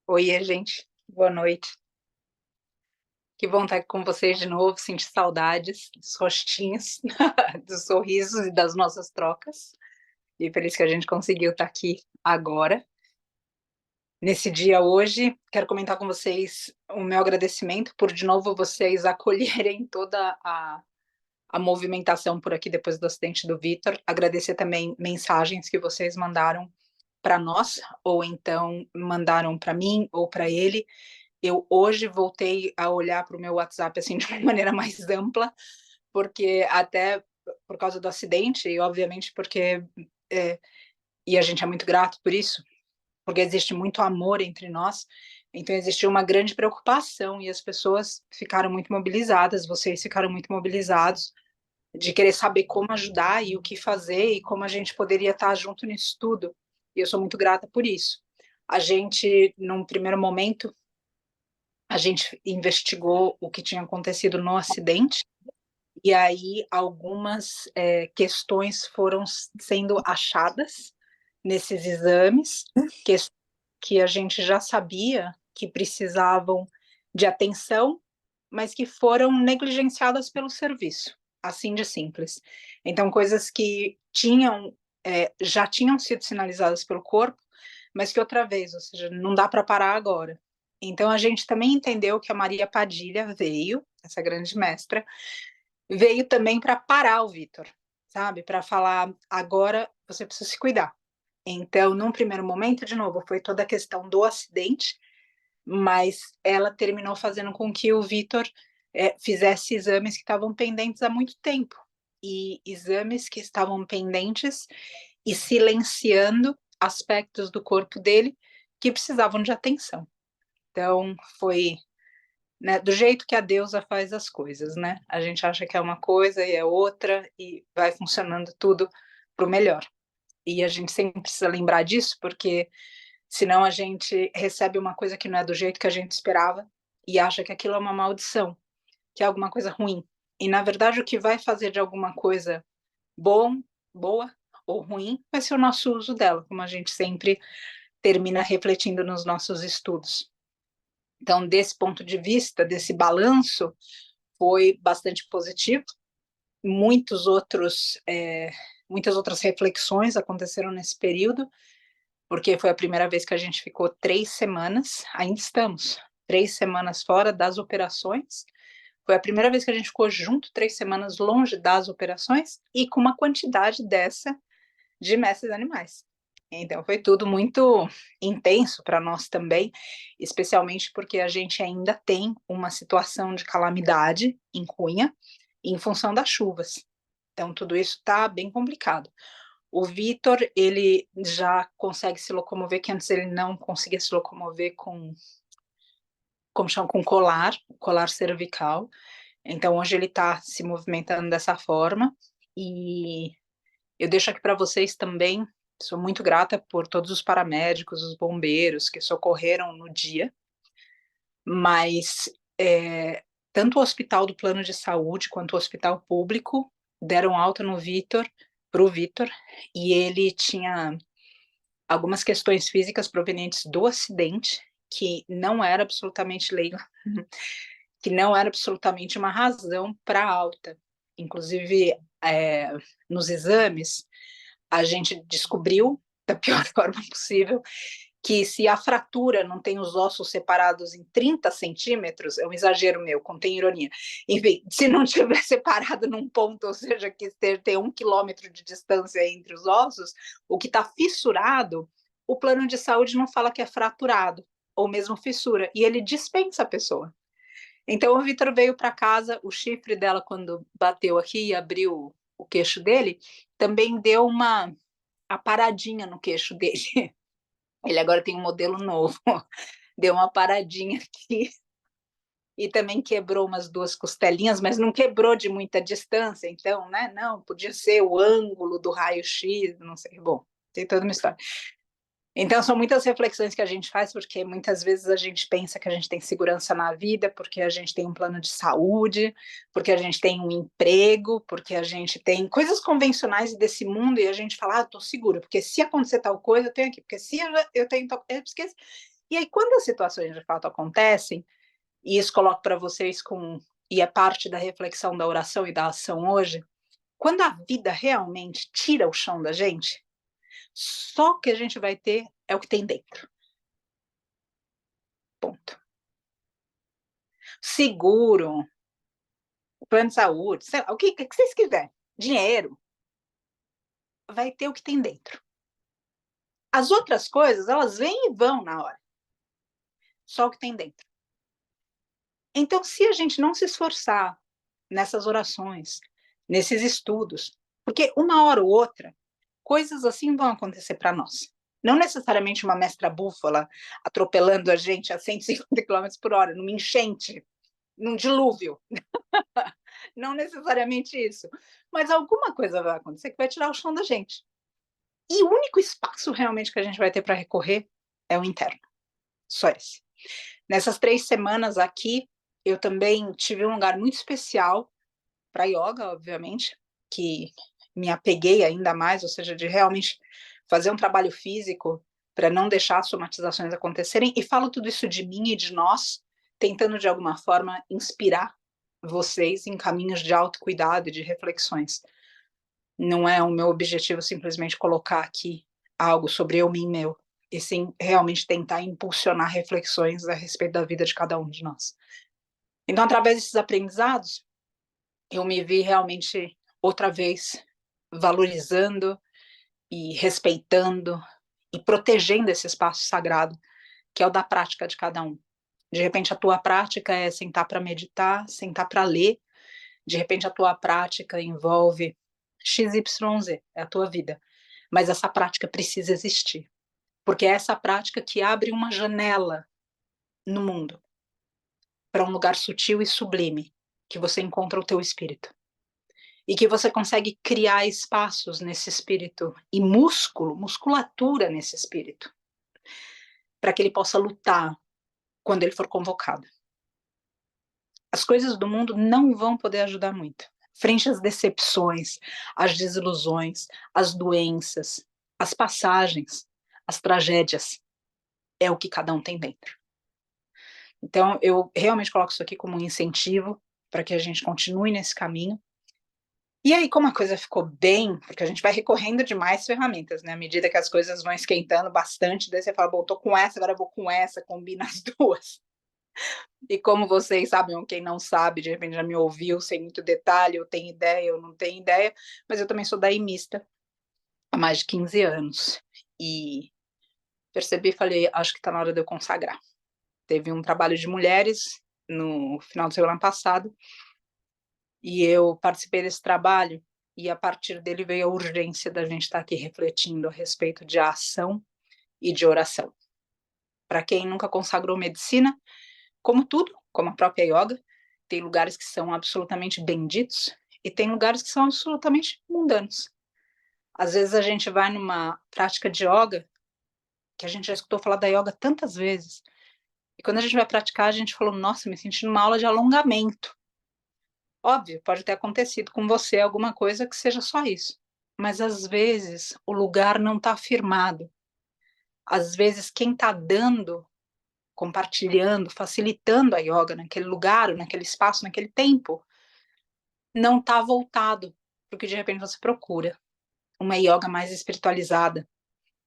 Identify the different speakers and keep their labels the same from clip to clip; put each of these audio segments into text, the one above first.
Speaker 1: Oiê, gente. Boa noite. Que bom estar aqui com vocês de novo, sentir saudades dos rostinhos, dos sorrisos e das nossas trocas. E feliz que a gente conseguiu estar aqui agora. Nesse dia hoje, quero comentar com vocês o meu agradecimento por, de novo, vocês acolherem toda a movimentação por aqui depois do acidente do Vitor. Agradecer também mensagens que vocês mandaram para nós, ou então mandaram para mim ou para ele. Eu hoje voltei a olhar para o meu WhatsApp assim de uma maneira mais ampla, porque até por causa do acidente, e obviamente porque e a gente é muito grato por isso, porque existe muito amor entre nós, então existiu uma grande preocupação e as pessoas ficaram muito mobilizadas, vocês ficaram muito mobilizados de querer saber como ajudar e o que fazer e como a gente poderia estar junto nisso tudo. E eu sou muito grata por isso. A gente, num primeiro momento, a gente investigou o que tinha acontecido no acidente, e aí algumas questões foram sendo achadas nesses exames, que, que a gente já sabia que precisavam de atenção, mas que foram negligenciadas pelo serviço, assim de simples. Então, coisas que já tinham sido sinalizadas pelo corpo, mas que outra vez, ou seja, não dá para parar agora. Então, a gente também entendeu que a Maria Padilha veio, essa grande mestra, veio também para parar o Vitor, sabe? Para falar, agora você precisa se cuidar. Então, num primeiro momento, de novo, foi toda a questão do acidente, mas ela terminou fazendo com que o Vitor fizesse exames que estavam pendentes há muito tempo, e exames que estavam pendentes e silenciando aspectos do corpo dele que precisavam de atenção. Então, foi, né, do jeito que a deusa faz as coisas, né? A gente acha que é uma coisa e é outra, e vai funcionando tudo para o melhor. E a gente sempre precisa lembrar disso, porque senão a gente recebe uma coisa que não é do jeito que a gente esperava e acha que aquilo é uma maldição, que é alguma coisa ruim. E, na verdade, o que vai fazer de alguma coisa bom, boa ou ruim vai ser o nosso uso dela, como a gente sempre termina refletindo nos nossos estudos. Então, desse ponto de vista, desse balanço, foi bastante positivo. Muitas outras reflexões aconteceram nesse período, porque foi a primeira vez que a gente ficou 3 semanas, ainda estamos 3 semanas fora das operações. Foi a primeira vez que a gente ficou junto 3 semanas longe das operações e com uma quantidade dessa de mestres animais. Então foi tudo muito intenso para nós também, especialmente porque a gente ainda tem uma situação de calamidade em Cunha em função das chuvas. Então tudo isso está bem complicado. O Vitor, ele já consegue se locomover, que antes ele não conseguia se locomover como chama, com colar cervical. Então hoje ele está se movimentando dessa forma, e eu deixo aqui para vocês também, sou muito grata por todos os paramédicos, os bombeiros que socorreram no dia, mas tanto o hospital do plano de saúde quanto o hospital público deram alta no Vitor, para o Vitor, e ele tinha algumas questões físicas provenientes do acidente, que não era absolutamente legal, que não era absolutamente uma razão para alta. Inclusive, nos exames, a gente descobriu, da pior forma possível, que se a fratura não tem os ossos separados em 30 centímetros, é um exagero meu, contém ironia, enfim, se não tiver separado num ponto, ou seja, que tem 1 quilômetro de distância entre os ossos, o que está fissurado, o plano de saúde não fala que é fraturado, ou mesmo fissura, e ele dispensa a pessoa. Então o Vitor veio para casa, o chifre dela, quando bateu aqui e abriu o queixo dele, também deu uma paradinha no queixo dele. Ele agora tem um modelo novo, deu uma paradinha aqui e também quebrou umas 2 costelinhas, mas não quebrou de muita distância, então, né? Não, podia ser o ângulo do raio-x, não sei. Bom, tem toda uma história. Então são muitas reflexões que a gente faz, porque muitas vezes a gente pensa que a gente tem segurança na vida, porque a gente tem um plano de saúde, porque a gente tem um emprego, porque a gente tem coisas convencionais desse mundo e a gente fala, tô segura, porque se acontecer tal coisa, eu tenho aqui, porque se eu tenho tal coisa, esquece. E aí quando as situações de fato acontecem, e isso coloco para vocês e é parte da reflexão da oração e da ação hoje, quando a vida realmente tira o chão da gente, só o que a gente vai ter é o que tem dentro. Ponto. Seguro, plano de saúde, sei lá, o que vocês quiserem, dinheiro, vai ter o que tem dentro. As outras coisas, elas vêm e vão na hora. Só o que tem dentro. Então, se a gente não se esforçar nessas orações, nesses estudos, porque uma hora ou outra, coisas assim vão acontecer para nós. Não necessariamente uma mestra búfala atropelando a gente a 150 quilômetros por hora, numa enchente, num dilúvio. Não necessariamente isso. Mas alguma coisa vai acontecer que vai tirar o chão da gente. E o único espaço realmente que a gente vai ter para recorrer é o interno. Só esse. Nessas 3 semanas aqui, eu também tive um lugar muito especial para yoga, obviamente, que me apeguei ainda mais, ou seja, de realmente fazer um trabalho físico para não deixar as somatizações acontecerem. E falo tudo isso de mim e de nós, tentando de alguma forma inspirar vocês em caminhos de autocuidado e de reflexões. Não é o meu objetivo simplesmente colocar aqui algo sobre eu, mim, meu, e sim realmente tentar impulsionar reflexões a respeito da vida de cada um de nós. Então, através desses aprendizados, eu me vi realmente outra vez valorizando e respeitando e protegendo esse espaço sagrado, que é o da prática de cada um. De repente, a tua prática é sentar para meditar, sentar para ler. De repente, a tua prática envolve XYZ, é a tua vida. Mas essa prática precisa existir, porque é essa prática que abre uma janela no mundo para um lugar sutil e sublime, que você encontra o teu espírito. E que você consegue criar espaços nesse espírito e musculatura nesse espírito, para que ele possa lutar quando ele for convocado. As coisas do mundo não vão poder ajudar muito. Frente às decepções, às desilusões, às doenças, às passagens, às tragédias, é o que cada um tem dentro. Então, eu realmente coloco isso aqui como um incentivo para que a gente continue nesse caminho. E aí, como a coisa ficou bem, porque a gente vai recorrendo de mais ferramentas, né? À medida que as coisas vão esquentando bastante, daí você fala, bom, tô com essa, agora eu vou com essa, combina as duas. E como vocês sabem, ou quem não sabe, de repente já me ouviu sem muito detalhe, eu tenho ideia, eu não tenho ideia, mas eu também sou daimista há mais de 15 anos. E percebi, falei, acho que está na hora de eu consagrar. Teve um trabalho de mulheres no final do semana passado, e eu participei desse trabalho, e a partir dele veio a urgência da gente estar aqui refletindo a respeito de ação e de oração. Para quem nunca consagrou medicina, como tudo, como a própria yoga, tem lugares que são absolutamente benditos e tem lugares que são absolutamente mundanos. Às vezes a gente vai numa prática de yoga, que a gente já escutou falar da yoga tantas vezes, e quando a gente vai praticar, a gente falou, nossa, me senti numa aula de alongamento. Óbvio, pode ter acontecido com você alguma coisa que seja só isso. Mas às vezes o lugar não está firmado. Às vezes quem está dando, compartilhando, facilitando a yoga naquele lugar, naquele espaço, naquele tempo, não está voltado para o que de repente você procura. Uma yoga mais espiritualizada,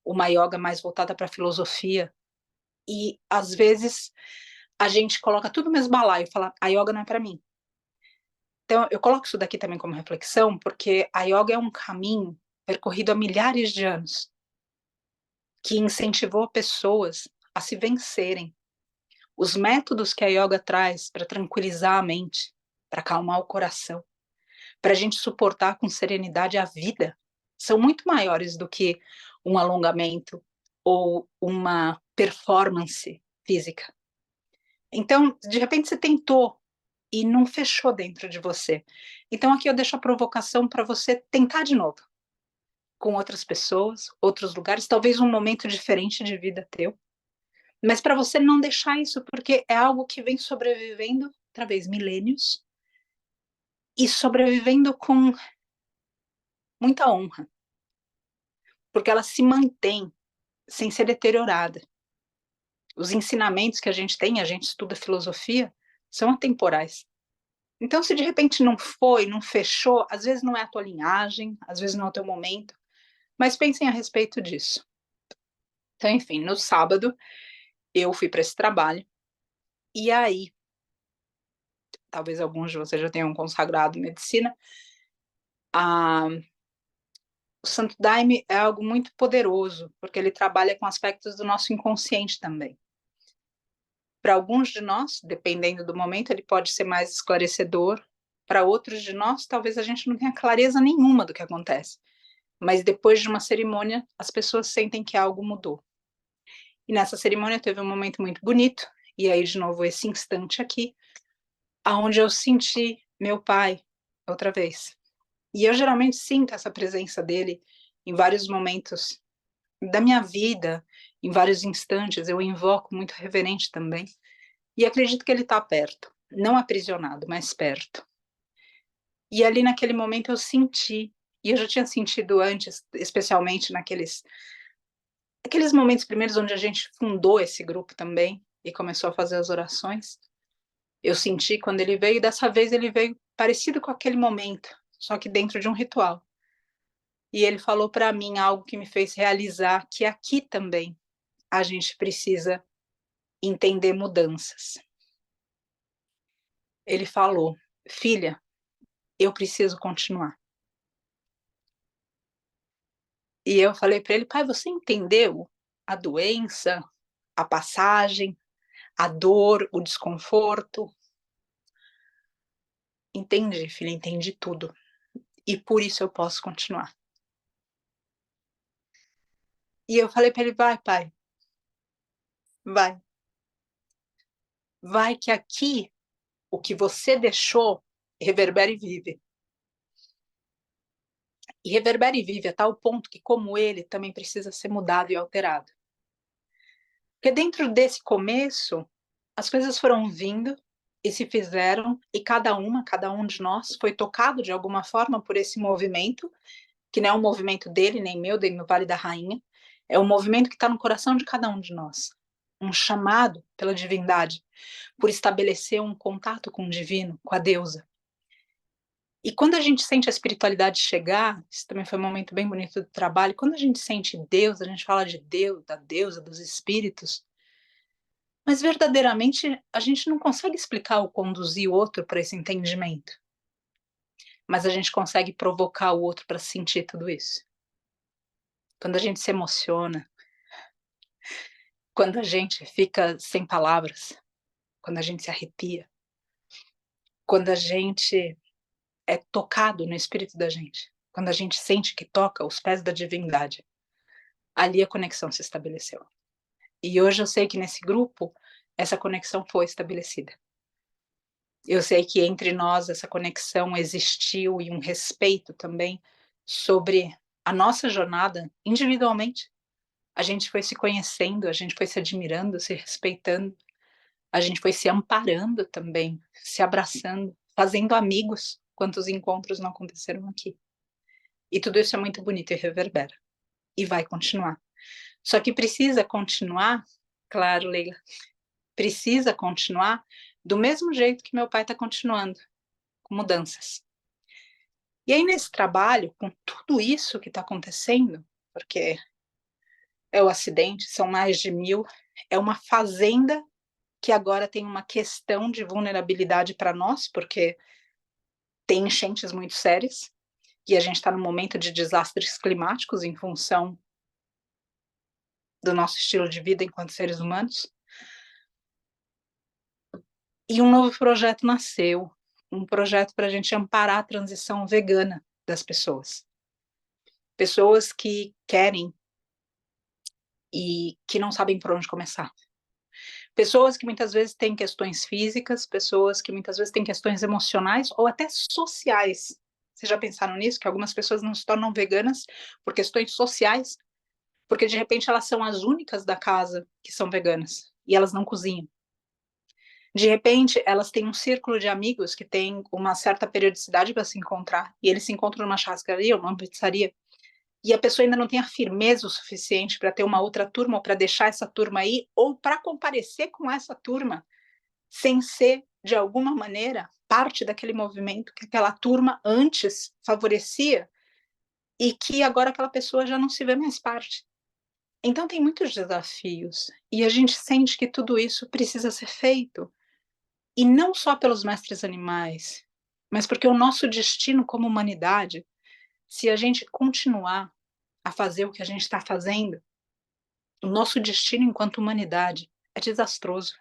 Speaker 1: uma yoga mais voltada para a filosofia. E às vezes a gente coloca tudo no mesmo balaio e fala, a yoga não é para mim. Então, eu coloco isso daqui também como reflexão, porque a yoga é um caminho percorrido há milhares de anos, que incentivou pessoas a se vencerem. Os métodos que a yoga traz para tranquilizar a mente, para acalmar o coração, para a gente suportar com serenidade a vida, são muito maiores do que um alongamento ou uma performance física. Então, de repente, você tentou e não fechou dentro de você. Então, aqui eu deixo a provocação para você tentar de novo. com outras pessoas, outros lugares, talvez um momento diferente de vida teu, mas para você não deixar isso, porque é algo que vem sobrevivendo através milênios e sobrevivendo com muita honra, porque ela se mantém sem ser deteriorada. Os ensinamentos que a gente estuda filosofia, são atemporais. Então, se de repente não foi, não fechou, às vezes não é a tua linhagem, às vezes não é o teu momento, mas pensem a respeito disso. Então, enfim, no sábado, eu fui para esse trabalho, e aí, talvez alguns de vocês já tenham consagrado medicina, o Santo Daime é algo muito poderoso, porque ele trabalha com aspectos do nosso inconsciente também. Para alguns de nós, dependendo do momento, ele pode ser mais esclarecedor. Para outros de nós, talvez a gente não tenha clareza nenhuma do que acontece. Mas depois de uma cerimônia, as pessoas sentem que algo mudou. E nessa cerimônia teve um momento muito bonito, e aí de novo esse instante aqui, aonde eu senti meu pai outra vez. E eu geralmente sinto essa presença dele em vários momentos da minha vida, em vários instantes, eu invoco muito reverente também. E acredito que ele está perto, não aprisionado, mas perto. E ali naquele momento eu senti, e eu já tinha sentido antes, especialmente aqueles momentos primeiros onde a gente fundou esse grupo também e começou a fazer as orações. Eu senti quando ele veio, e dessa vez ele veio parecido com aquele momento, só que dentro de um ritual. E ele falou para mim algo que me fez realizar que aqui também a gente precisa entender mudanças. Ele falou: filha, eu preciso continuar. E eu falei para ele: pai, você entendeu a doença, a passagem, a dor, o desconforto? Entendi, filha, entendi tudo. E por isso eu posso continuar. E eu falei para ele: vai, pai, vai. Vai que aqui o que você deixou reverbera e vive. E reverbera e vive a tal ponto que, como ele, também precisa ser mudado e alterado. Porque dentro desse começo, as coisas foram vindo e se fizeram, e cada um de nós foi tocado de alguma forma por esse movimento, que não é um movimento dele, nem meu, nem no Vale da Rainha, é um movimento que está no coração de cada um de nós. Um chamado pela divindade, por estabelecer um contato com o divino, com a deusa. E quando a gente sente a espiritualidade chegar, isso também foi um momento bem bonito do trabalho, quando a gente sente Deus, a gente fala de Deus, da deusa, dos espíritos, mas verdadeiramente a gente não consegue explicar ou conduzir o outro para esse entendimento. Mas a gente consegue provocar o outro para sentir tudo isso. Quando a gente se emociona, quando a gente fica sem palavras, quando a gente se arrepia, quando a gente é tocado no espírito da gente, quando a gente sente que toca os pés da divindade, ali a conexão se estabeleceu. E hoje eu sei que nesse grupo essa conexão foi estabelecida. Eu sei que entre nós essa conexão existiu e um respeito também sobre a nossa jornada individualmente. A gente foi se conhecendo, a gente foi se admirando, se respeitando, a gente foi se amparando também, se abraçando, fazendo amigos. Quantos encontros não aconteceram aqui? E tudo isso é muito bonito e reverbera. E vai continuar. Só que precisa continuar, claro, Leila, precisa continuar do mesmo jeito que meu pai está continuando, com mudanças. E aí, nesse trabalho, com tudo isso que está acontecendo, porque é o acidente, são mais de 1.000, é uma fazenda que agora tem uma questão de vulnerabilidade para nós, porque tem enchentes muito sérias, e a gente está num momento de desastres climáticos em função do nosso estilo de vida enquanto seres humanos. E um novo projeto nasceu, um projeto para a gente amparar a transição vegana das pessoas. Pessoas que querem e que não sabem por onde começar. Pessoas que muitas vezes têm questões físicas, pessoas que muitas vezes têm questões emocionais ou até sociais, Vocês já pensaram nisso? Que algumas pessoas não se tornam veganas por questões sociais, porque de repente elas são as únicas da casa que são veganas e elas não cozinham. De repente, elas têm um círculo de amigos que tem uma certa periodicidade para se encontrar, e eles se encontram numa churrascaria ou numa pizzaria, e a pessoa ainda não tem a firmeza o suficiente para ter uma outra turma, ou para deixar essa turma aí, ou para comparecer com essa turma, sem ser, de alguma maneira, parte daquele movimento que aquela turma antes favorecia, e que agora aquela pessoa já não se vê mais parte. Então tem muitos desafios, e a gente sente que tudo isso precisa ser feito. E não só pelos mestres animais, mas porque o nosso destino como humanidade, se a gente continuar a fazer o que a gente está fazendo, o nosso destino enquanto humanidade é desastroso.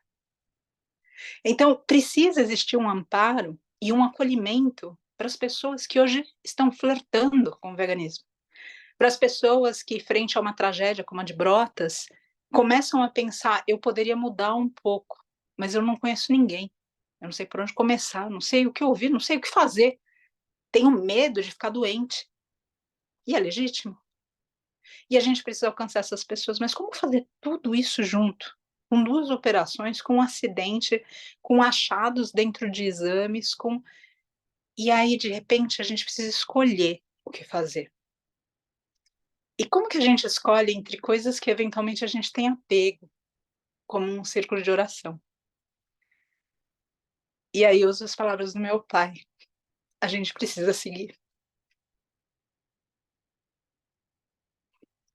Speaker 1: Então, precisa existir um amparo e um acolhimento para as pessoas que hoje estão flertando com o veganismo. Para as pessoas que, frente a uma tragédia como a de Brotas, começam a pensar: eu poderia mudar um pouco, mas eu não conheço ninguém. Eu não sei por onde começar, não sei o que ouvir, não sei o que fazer. Tenho medo de ficar doente. E é legítimo. E a gente precisa alcançar essas pessoas, mas como fazer tudo isso junto? Com 2 operações, com um acidente, com achados dentro de exames, com e aí, de repente, a gente precisa escolher o que fazer. E como que a gente escolhe entre coisas que eventualmente a gente tem apego, como um círculo de oração? E aí eu uso as palavras do meu pai: "A gente precisa seguir.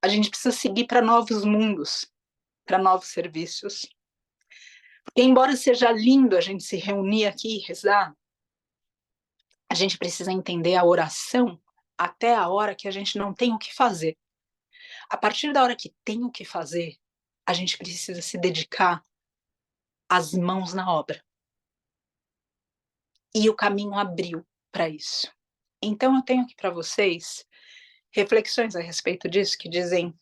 Speaker 1: A gente precisa seguir para novos mundos, para novos serviços". Porque embora seja lindo a gente se reunir aqui e rezar, a gente precisa entender a oração até a hora que a gente não tem o que fazer. A partir da hora que tem o que fazer, a gente precisa se dedicar às mãos na obra. E o caminho abriu para isso. Então eu tenho aqui para vocês reflexões a respeito disso que dizem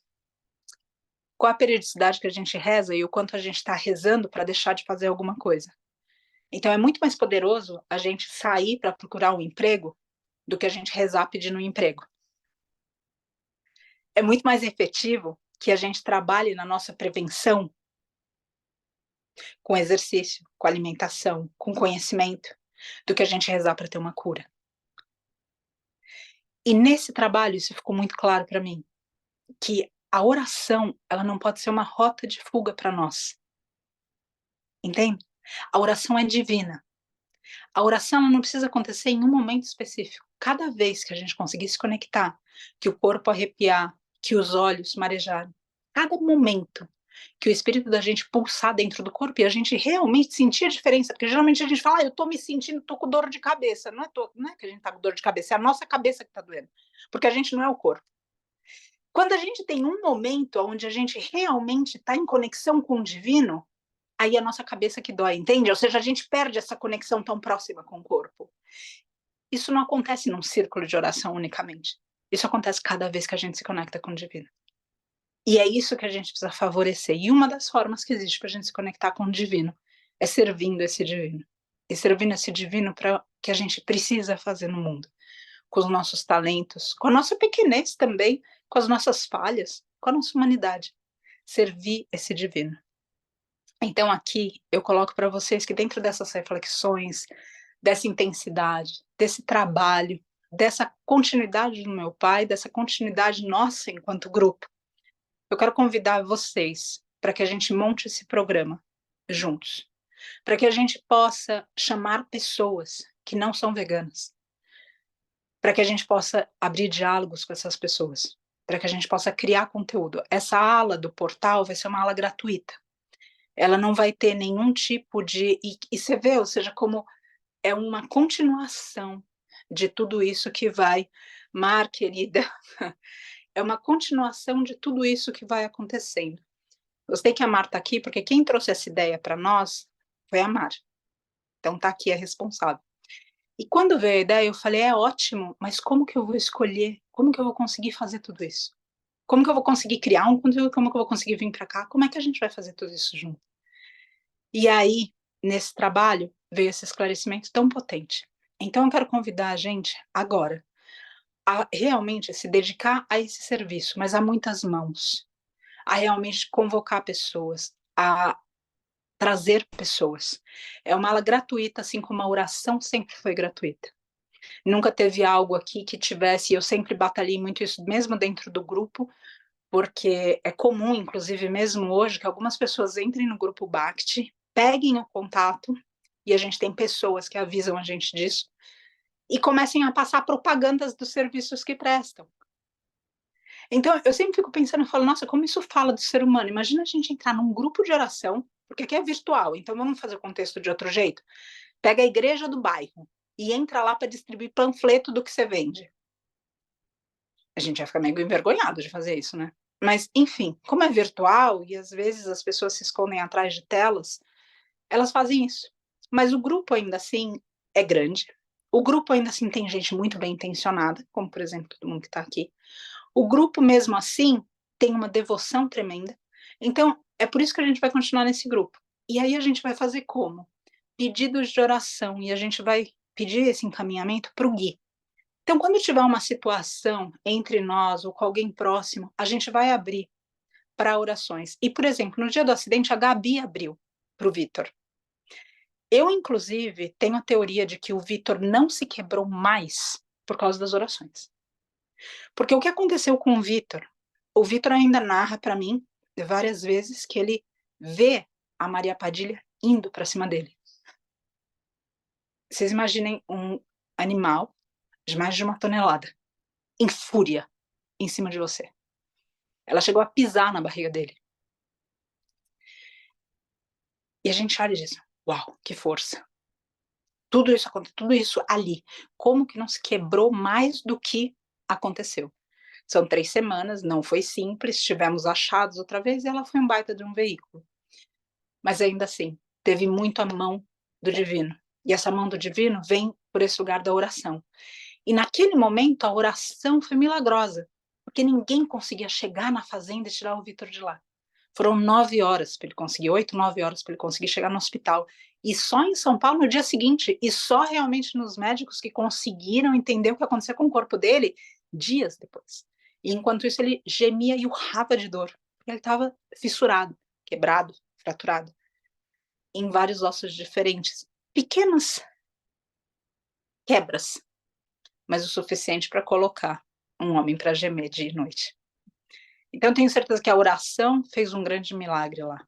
Speaker 1: qual a periodicidade que a gente reza e o quanto a gente está rezando para deixar de fazer alguma coisa. Então é muito mais poderoso a gente sair para procurar um emprego do que a gente rezar pedindo um emprego. É muito mais efetivo que a gente trabalhe na nossa prevenção com exercício, com alimentação, com conhecimento, do que a gente rezar para ter uma cura. E nesse trabalho isso ficou muito claro para mim, que a oração, ela não pode ser uma rota de fuga para nós. Entende? A oração é divina. A oração não precisa acontecer em um momento específico. Cada vez que a gente conseguir se conectar, que o corpo arrepiar, que os olhos marejarem, cada momento que o espírito da gente pulsar dentro do corpo e a gente realmente sentir a diferença, porque geralmente a gente fala: eu tô me sentindo, tô com dor de cabeça. Não é que a gente tá com dor de cabeça, é a nossa cabeça que tá doendo, porque a gente não é o corpo. Quando a gente tem um momento onde a gente realmente está em conexão com o divino, aí é a nossa cabeça que dói, entende? Ou seja, a gente perde essa conexão tão próxima com o corpo. Isso não acontece num círculo de oração unicamente. Isso acontece cada vez que a gente se conecta com o divino. E é isso que a gente precisa favorecer. E uma das formas que existe para a gente se conectar com o divino é servindo esse divino. E servindo esse divino para que a gente precisa fazer no mundo, com os nossos talentos, com a nossa pequenez também, com as nossas falhas, com a nossa humanidade. Servir esse divino. Então aqui eu coloco para vocês que dentro dessas reflexões, dessa intensidade, desse trabalho, dessa continuidade do meu pai, dessa continuidade nossa enquanto grupo, eu quero convidar vocês para que a gente monte esse programa juntos, para que a gente possa chamar pessoas que não são veganas, para que a gente possa abrir diálogos com essas pessoas, para que a gente possa criar conteúdo. Essa ala do portal vai ser uma ala gratuita. Ela não vai ter nenhum tipo de. E você vê, ou seja, como é uma continuação de tudo isso que vai. Mar, querida, é uma continuação de tudo isso que vai acontecendo. Gostei que a Mar está aqui, porque quem trouxe essa ideia para nós foi a Mar. Então está aqui a responsável. E quando veio a ideia, eu falei: é ótimo, mas como que eu vou escolher? Como que eu vou conseguir fazer tudo isso? Como que eu vou conseguir criar um conteúdo? Como que eu vou conseguir vir para cá? Como é que a gente vai fazer tudo isso junto? E aí, nesse trabalho, veio esse esclarecimento tão potente. Então, eu quero convidar a gente agora a realmente se dedicar a esse serviço, mas há muitas mãos, a realmente convocar pessoas, a trazer pessoas. É uma aula gratuita, assim como a oração sempre foi gratuita. Nunca teve algo aqui que tivesse, eu sempre batalhei muito isso, mesmo dentro do grupo, porque é comum, inclusive mesmo hoje, que algumas pessoas entrem no grupo Bhakti, peguem o contato, e a gente tem pessoas que avisam a gente disso, e comecem a passar propagandas dos serviços que prestam. Então, eu sempre fico pensando, eu falo, nossa, como isso fala do ser humano? Imagina a gente entrar num grupo de oração, porque aqui é virtual, então vamos fazer o contexto de outro jeito. Pega a igreja do bairro e entra lá para distribuir panfleto do que você vende. A gente vai ficar meio envergonhado de fazer isso, né? Mas, enfim, como é virtual e às vezes as pessoas se escondem atrás de telas, elas fazem isso. Mas o grupo ainda assim é grande. O grupo ainda assim tem gente muito bem intencionada, como por exemplo todo mundo que está aqui. O grupo mesmo assim tem uma devoção tremenda. Então, é por isso que a gente vai continuar nesse grupo. E aí a gente vai fazer como? Pedidos de oração e a gente vai pedir esse encaminhamento para o Gui. Então, quando tiver uma situação entre nós ou com alguém próximo, a gente vai abrir para orações. E, por exemplo, no dia do acidente, a Gabi abriu para o Vitor. Eu, inclusive, tenho a teoria de que o Vitor não se quebrou mais por causa das orações. Porque o que aconteceu com o Vitor ainda narra para mim várias vezes que ele vê a Maria Padilha indo para cima dele. Vocês imaginem um animal de mais de 1 tonelada, em fúria, em cima de você. Ela chegou a pisar na barriga dele. E a gente olha e diz, uau, que força. Tudo isso aconteceu, tudo isso ali. Como que não se quebrou mais do que aconteceu? São 3 semanas, não foi simples, tivemos achados outra vez e ela foi um baita de um veículo. Mas ainda assim, teve muito a mão do divino. E essa mão do divino vem por esse lugar da oração. E naquele momento a oração foi milagrosa, porque ninguém conseguia chegar na fazenda e tirar o Vitor de lá. Foram 9 horas para ele conseguir, 8, 9 horas para ele conseguir chegar no hospital. E só em São Paulo no dia seguinte, e só realmente nos médicos que conseguiram entender o que aconteceu com o corpo dele dias depois. E enquanto isso ele gemia e urrava de dor, porque ele estava fissurado, quebrado, fraturado, em vários ossos diferentes. Pequenas quebras, mas o suficiente para colocar um homem para gemer dia e noite. Então, eu tenho certeza que a oração fez um grande milagre lá.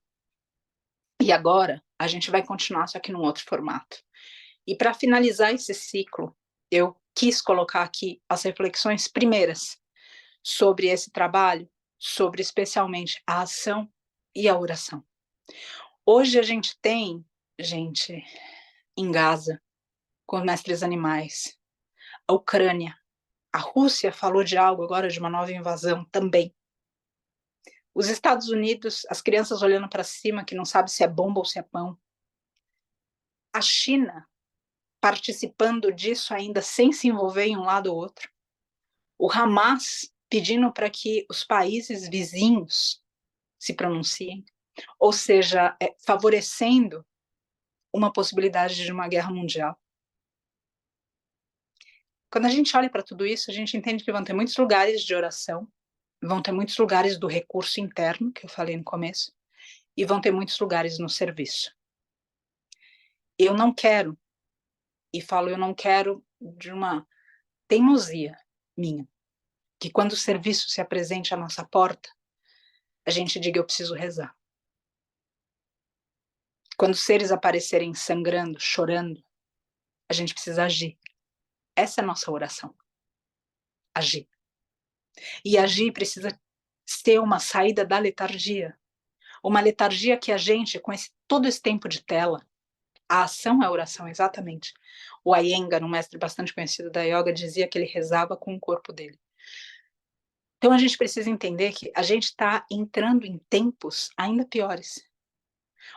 Speaker 1: E agora, a gente vai continuar, só que num outro formato. E para finalizar esse ciclo, eu quis colocar aqui as reflexões primeiras sobre esse trabalho, sobre especialmente a ação e a oração. Hoje a gente tem, gente, em Gaza, com os mestres animais, a Ucrânia, a Rússia falou de algo agora, de uma nova invasão também. Os Estados Unidos, as crianças olhando para cima, que não sabe se é bomba ou se é pão. A China participando disso ainda sem se envolver em um lado ou outro. O Hamas pedindo para que os países vizinhos se pronunciem, ou seja, favorecendo uma possibilidade de uma guerra mundial. Quando a gente olha para tudo isso, a gente entende que vão ter muitos lugares de oração, vão ter muitos lugares do recurso interno, que eu falei no começo, e vão ter muitos lugares no serviço. Eu não quero, e falo eu não quero de uma teimosia minha, que quando o serviço se apresente à nossa porta, a gente diga eu preciso rezar. Quando seres aparecerem sangrando, chorando, a gente precisa agir. Essa é a nossa oração. Agir. E agir precisa ser uma saída da letargia. Uma letargia que a gente, com todo esse tempo de tela, a ação é a oração, exatamente. O Iyengar, um mestre bastante conhecido da yoga, dizia que ele rezava com o corpo dele. Então a gente precisa entender que a gente está entrando em tempos ainda piores.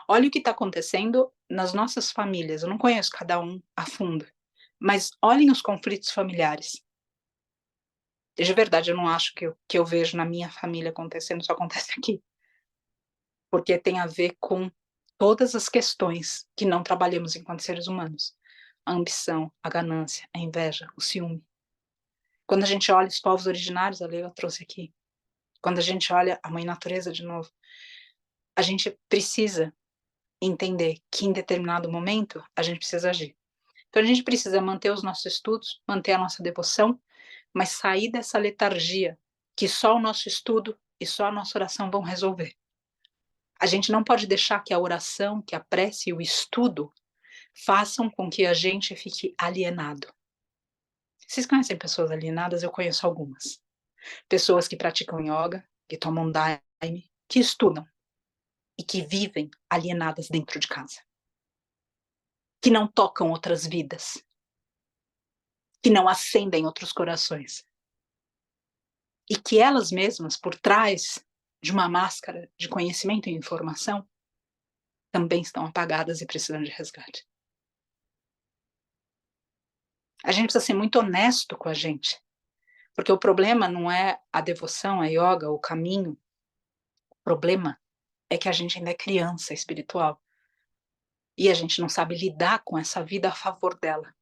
Speaker 1: Olha o que está acontecendo nas nossas famílias. Eu não conheço cada um a fundo, mas olhem os conflitos familiares. De verdade, eu não acho que eu vejo na minha família acontecendo, só acontece aqui. Porque tem a ver com todas as questões que não trabalhamos enquanto seres humanos. A ambição, a ganância, a inveja, o ciúme. Quando a gente olha os povos originários, a Leila trouxe aqui, quando a gente olha a mãe natureza de novo, a gente precisa entender que em determinado momento a gente precisa agir. Então a gente precisa manter os nossos estudos, manter a nossa devoção, mas sair dessa letargia que só o nosso estudo e só a nossa oração vão resolver. A gente não pode deixar que a oração, que a prece e o estudo façam com que a gente fique alienado. Vocês conhecem pessoas alienadas? Eu conheço algumas. Pessoas que praticam yoga, que tomam daime, que estudam e que vivem alienadas dentro de casa. Que não tocam outras vidas. Que não acendem outros corações. E que elas mesmas, por trás de uma máscara de conhecimento e informação, também estão apagadas e precisam de resgate. A gente precisa ser muito honesto com a gente, porque o problema não é a devoção, a yoga, o caminho. O problema é que a gente ainda é criança espiritual e a gente não sabe lidar com essa vida a favor dela.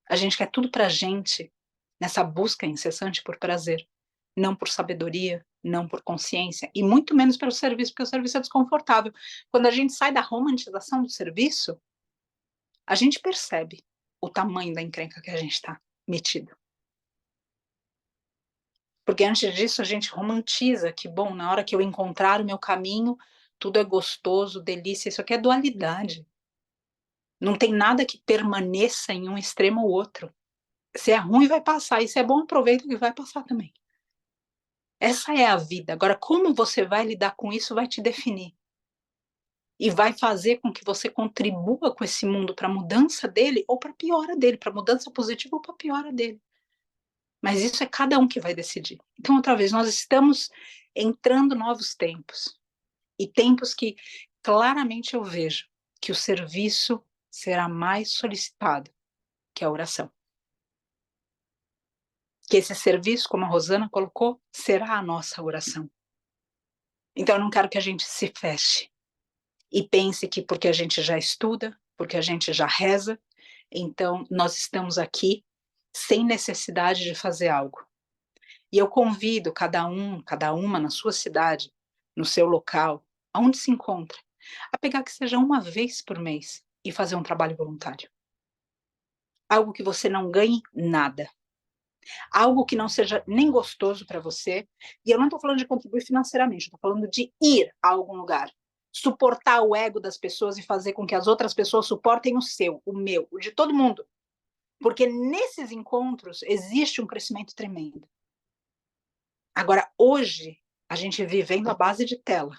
Speaker 1: A gente quer tudo pra gente nessa busca incessante por prazer, não por sabedoria, não por consciência, e muito menos pelo serviço, porque o serviço é desconfortável. Quando a gente sai da romantização do serviço, a gente percebe o tamanho da encrenca que a gente está metido. Porque antes disso a gente romantiza que, bom, na hora que eu encontrar o meu caminho, tudo é gostoso, delícia, isso aqui é dualidade. Não tem nada que permaneça em um extremo ou outro. Se é ruim, vai passar, e se é bom, aproveita que vai passar também. Essa é a vida. Agora, como você vai lidar com isso vai te definir. E vai fazer com que você contribua com esse mundo para a mudança dele ou para a piora dele, para a mudança positiva ou para a piora dele. Mas isso é cada um que vai decidir. Então, outra vez, nós estamos entrando novos tempos. E tempos que claramente eu vejo que o serviço será mais solicitado que a oração. Que esse serviço, como a Rosana colocou, será a nossa oração. Então eu não quero que a gente se feche e pense que porque a gente já estuda, porque a gente já reza, então nós estamos aqui sem necessidade de fazer algo. E eu convido cada um, cada uma na sua cidade, no seu local, aonde se encontra, a pegar que seja uma vez por mês e fazer um trabalho voluntário. Algo que você não ganhe nada. Algo que não seja nem gostoso para você. E eu não estou falando de contribuir financeiramente, estou falando de ir a algum lugar. Suportar o ego das pessoas e fazer com que as outras pessoas suportem o seu, o meu, o de todo mundo. Porque nesses encontros existe um crescimento tremendo. Agora, hoje, a gente vivendo à base de tela,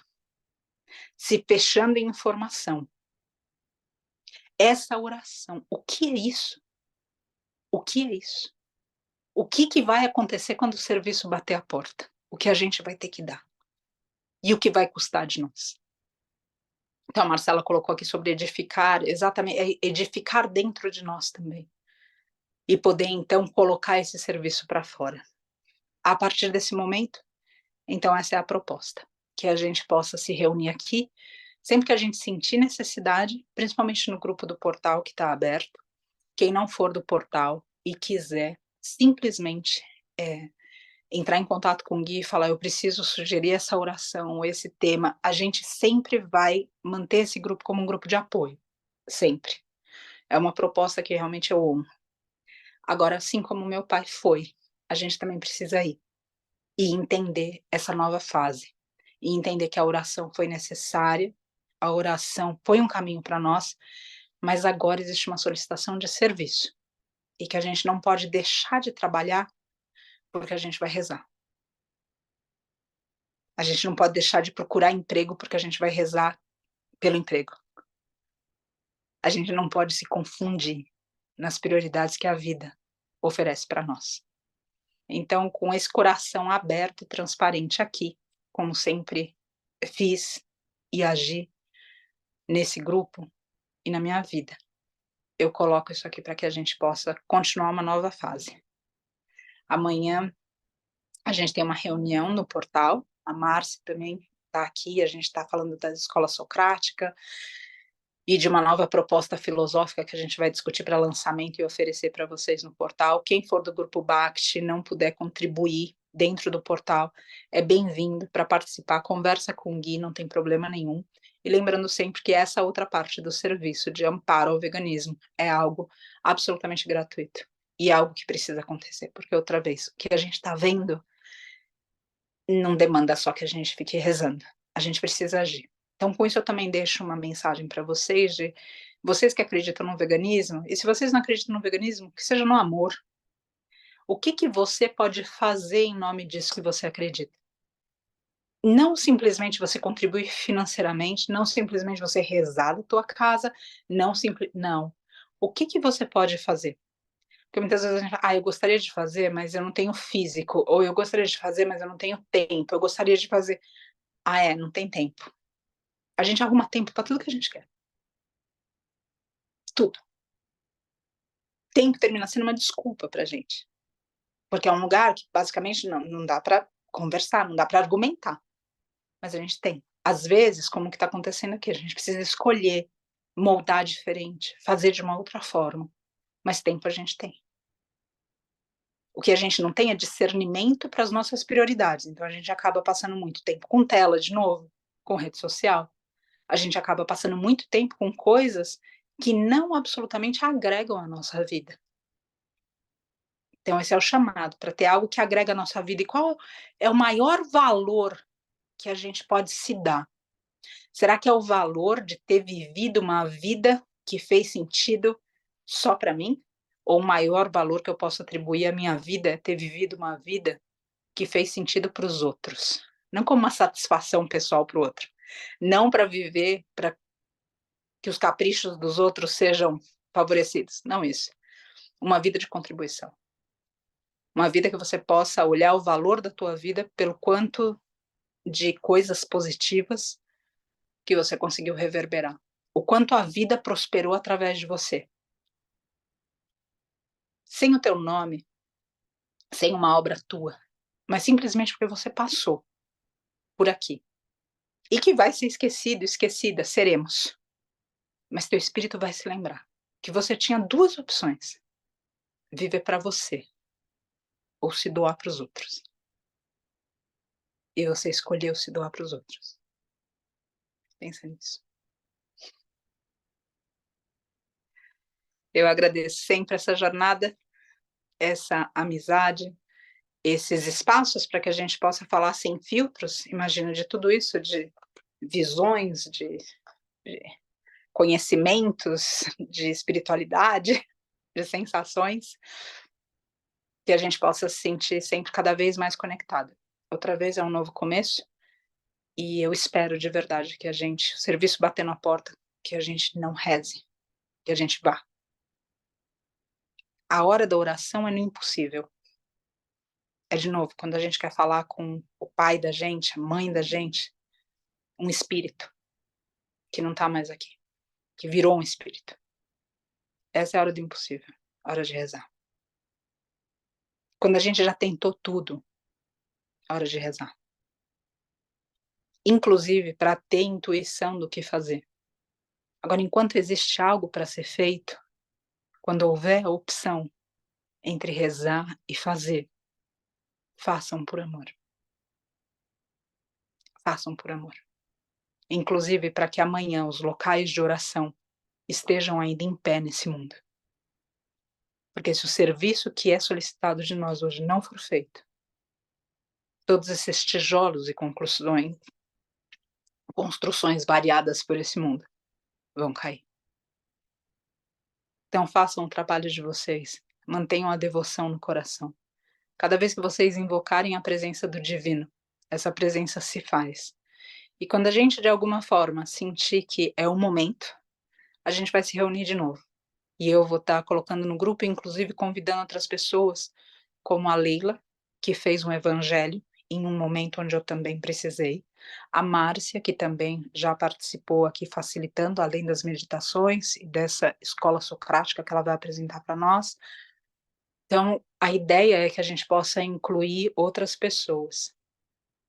Speaker 1: se fechando em informação. Essa oração, o que é isso? O que é isso? O que vai acontecer quando o serviço bater a porta? O que a gente vai ter que dar? E o que vai custar de nós? Então, a Marcela colocou aqui sobre edificar, exatamente, é edificar dentro de nós também. E poder, então, colocar esse serviço para fora. A partir desse momento, então, essa é a proposta. Que a gente possa se reunir aqui, sempre que a gente sentir necessidade, principalmente no grupo do portal que está aberto. Quem não for do portal e quiser simplesmente entrar em contato com o Gui e falar, eu preciso sugerir essa oração, esse tema, a gente sempre vai manter esse grupo como um grupo de apoio, sempre. É uma proposta que realmente eu amo. Agora, assim como meu pai foi, a gente também precisa ir e entender essa nova fase, e entender que a oração foi necessária, a oração foi um caminho para nós, mas agora existe uma solicitação de serviço, e que a gente não pode deixar de trabalhar porque a gente vai rezar. A gente não pode deixar de procurar emprego porque a gente vai rezar pelo emprego. A gente não pode se confundir nas prioridades que a vida oferece para nós. Então, com esse coração aberto e transparente aqui, como sempre fiz e agi nesse grupo e na minha vida, eu coloco isso aqui para que a gente possa continuar uma nova fase. Amanhã a gente tem uma reunião no portal, a Márcia também está aqui, a gente está falando da escola socrática, e de uma nova proposta filosófica que a gente vai discutir para lançamento e oferecer para vocês no portal. Quem for do Grupo Bhakti e não puder contribuir dentro do portal, é bem-vindo para participar, conversa com o Gui, não tem problema nenhum. E lembrando sempre que essa outra parte do serviço de amparo ao veganismo é algo absolutamente gratuito e algo que precisa acontecer, porque outra vez, o que a gente está vendo não demanda só que a gente fique rezando, a gente precisa agir. Então, com isso, eu também deixo uma mensagem para vocês, de vocês que acreditam no veganismo, e se vocês não acreditam no veganismo, que seja no amor. O que, que você pode fazer em nome disso que você acredita? Não simplesmente você contribuir financeiramente, não simplesmente você rezar da tua casa, não. O que, que você pode fazer? Porque muitas vezes a gente fala, eu gostaria de fazer, mas eu não tenho físico, ou eu gostaria de fazer, mas eu não tenho tempo, eu gostaria de fazer. Não tem tempo. A gente arruma tempo para tudo que a gente quer. Tudo. Tempo termina sendo uma desculpa pra gente. Porque é um lugar que basicamente não dá para conversar, não dá para argumentar. Mas a gente tem. Às vezes, como que está acontecendo aqui, a gente precisa escolher, moldar diferente, fazer de uma outra forma. Mas tempo a gente tem. O que a gente não tem é discernimento para as nossas prioridades. Então a gente acaba passando muito tempo com tela de novo, com rede social. A gente acaba passando muito tempo com coisas que não absolutamente agregam a nossa vida. Então esse é o chamado, para ter algo que agrega a nossa vida. E qual é o maior valor que a gente pode se dar? Será que é o valor de ter vivido uma vida que fez sentido só para mim? Ou o maior valor que eu posso atribuir à minha vida é ter vivido uma vida que fez sentido para os outros? Não como uma satisfação pessoal para o outro. Não para viver, para que os caprichos dos outros sejam favorecidos. Não isso. Uma vida de contribuição. Uma vida que você possa olhar o valor da tua vida pelo quanto de coisas positivas que você conseguiu reverberar. O quanto a vida prosperou através de você. Sem o teu nome, sem uma obra tua, mas simplesmente porque você passou por aqui. E que vai ser esquecido, esquecida, seremos. Mas teu espírito vai se lembrar que você tinha duas opções: viver para você ou se doar para os outros. E você escolheu se doar para os outros. Pensa nisso. Eu agradeço sempre essa jornada, essa amizade, esses espaços para que a gente possa falar sem filtros, imagino, de tudo isso, de visões, de conhecimentos, de espiritualidade, de sensações, que a gente possa se sentir sempre cada vez mais conectado. Outra vez é um novo começo, e eu espero de verdade que o serviço batendo a porta, que a gente não reze, que a gente vá. A hora da oração é no impossível. É de novo, quando a gente quer falar com o pai da gente, a mãe da gente, um espírito que não está mais aqui, que virou um espírito. Essa é a hora do impossível, a hora de rezar. Quando a gente já tentou tudo, a hora de rezar. Inclusive para ter intuição do que fazer. Agora, enquanto existe algo para ser feito, quando houver a opção entre rezar e fazer, façam por amor. Façam por amor. Inclusive para que amanhã os locais de oração estejam ainda em pé nesse mundo. Porque se o serviço que é solicitado de nós hoje não for feito, todos esses tijolos e construções variadas por esse mundo vão cair. Então façam o trabalho de vocês, mantenham a devoção no coração. Cada vez que vocês invocarem a presença do divino, essa presença se faz. E quando a gente de alguma forma sentir que é o momento, a gente vai se reunir de novo. E eu vou estar colocando no grupo, inclusive convidando outras pessoas, como a Leila, que fez um evangelho em um momento onde eu também precisei, a Márcia, que também já participou aqui facilitando, além das meditações e dessa escola socrática que ela vai apresentar para nós. Então, a ideia é que a gente possa incluir outras pessoas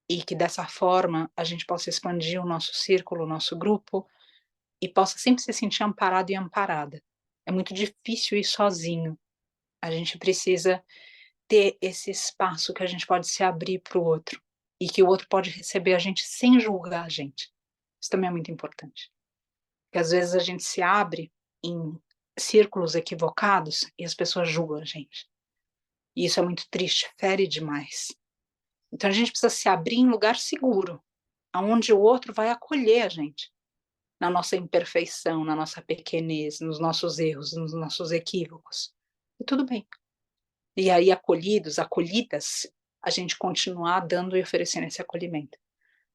Speaker 1: e que dessa forma a gente possa expandir o nosso círculo, o nosso grupo e possa sempre se sentir amparado e amparada. É muito difícil ir sozinho. A gente precisa ter esse espaço que a gente pode se abrir para o outro, e que o outro pode receber a gente sem julgar a gente. Isso também é muito importante. Porque às vezes a gente se abre em círculos equivocados e as pessoas julgam a gente. E isso é muito triste, fere demais. Então a gente precisa se abrir em lugar seguro, aonde o outro vai acolher a gente, na nossa imperfeição, na nossa pequenez, nos nossos erros, nos nossos equívocos. E tudo bem. E aí, acolhidos, acolhidas, a gente continuar dando e oferecendo esse acolhimento.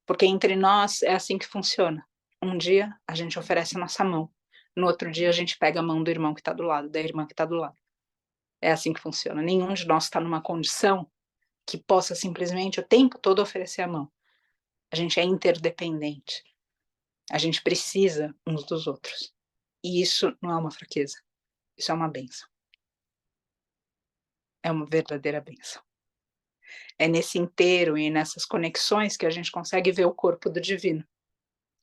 Speaker 1: Porque entre nós é assim que funciona. Um dia a gente oferece a nossa mão, no outro dia a gente pega a mão do irmão que está do lado, da irmã que está do lado. É assim que funciona. Nenhum de nós está numa condição que possa simplesmente o tempo todo oferecer a mão. A gente é interdependente. A gente precisa uns dos outros. E isso não é uma fraqueza. Isso é uma bênção. É uma verdadeira bênção. É nesse inteiro e nessas conexões que a gente consegue ver o corpo do divino.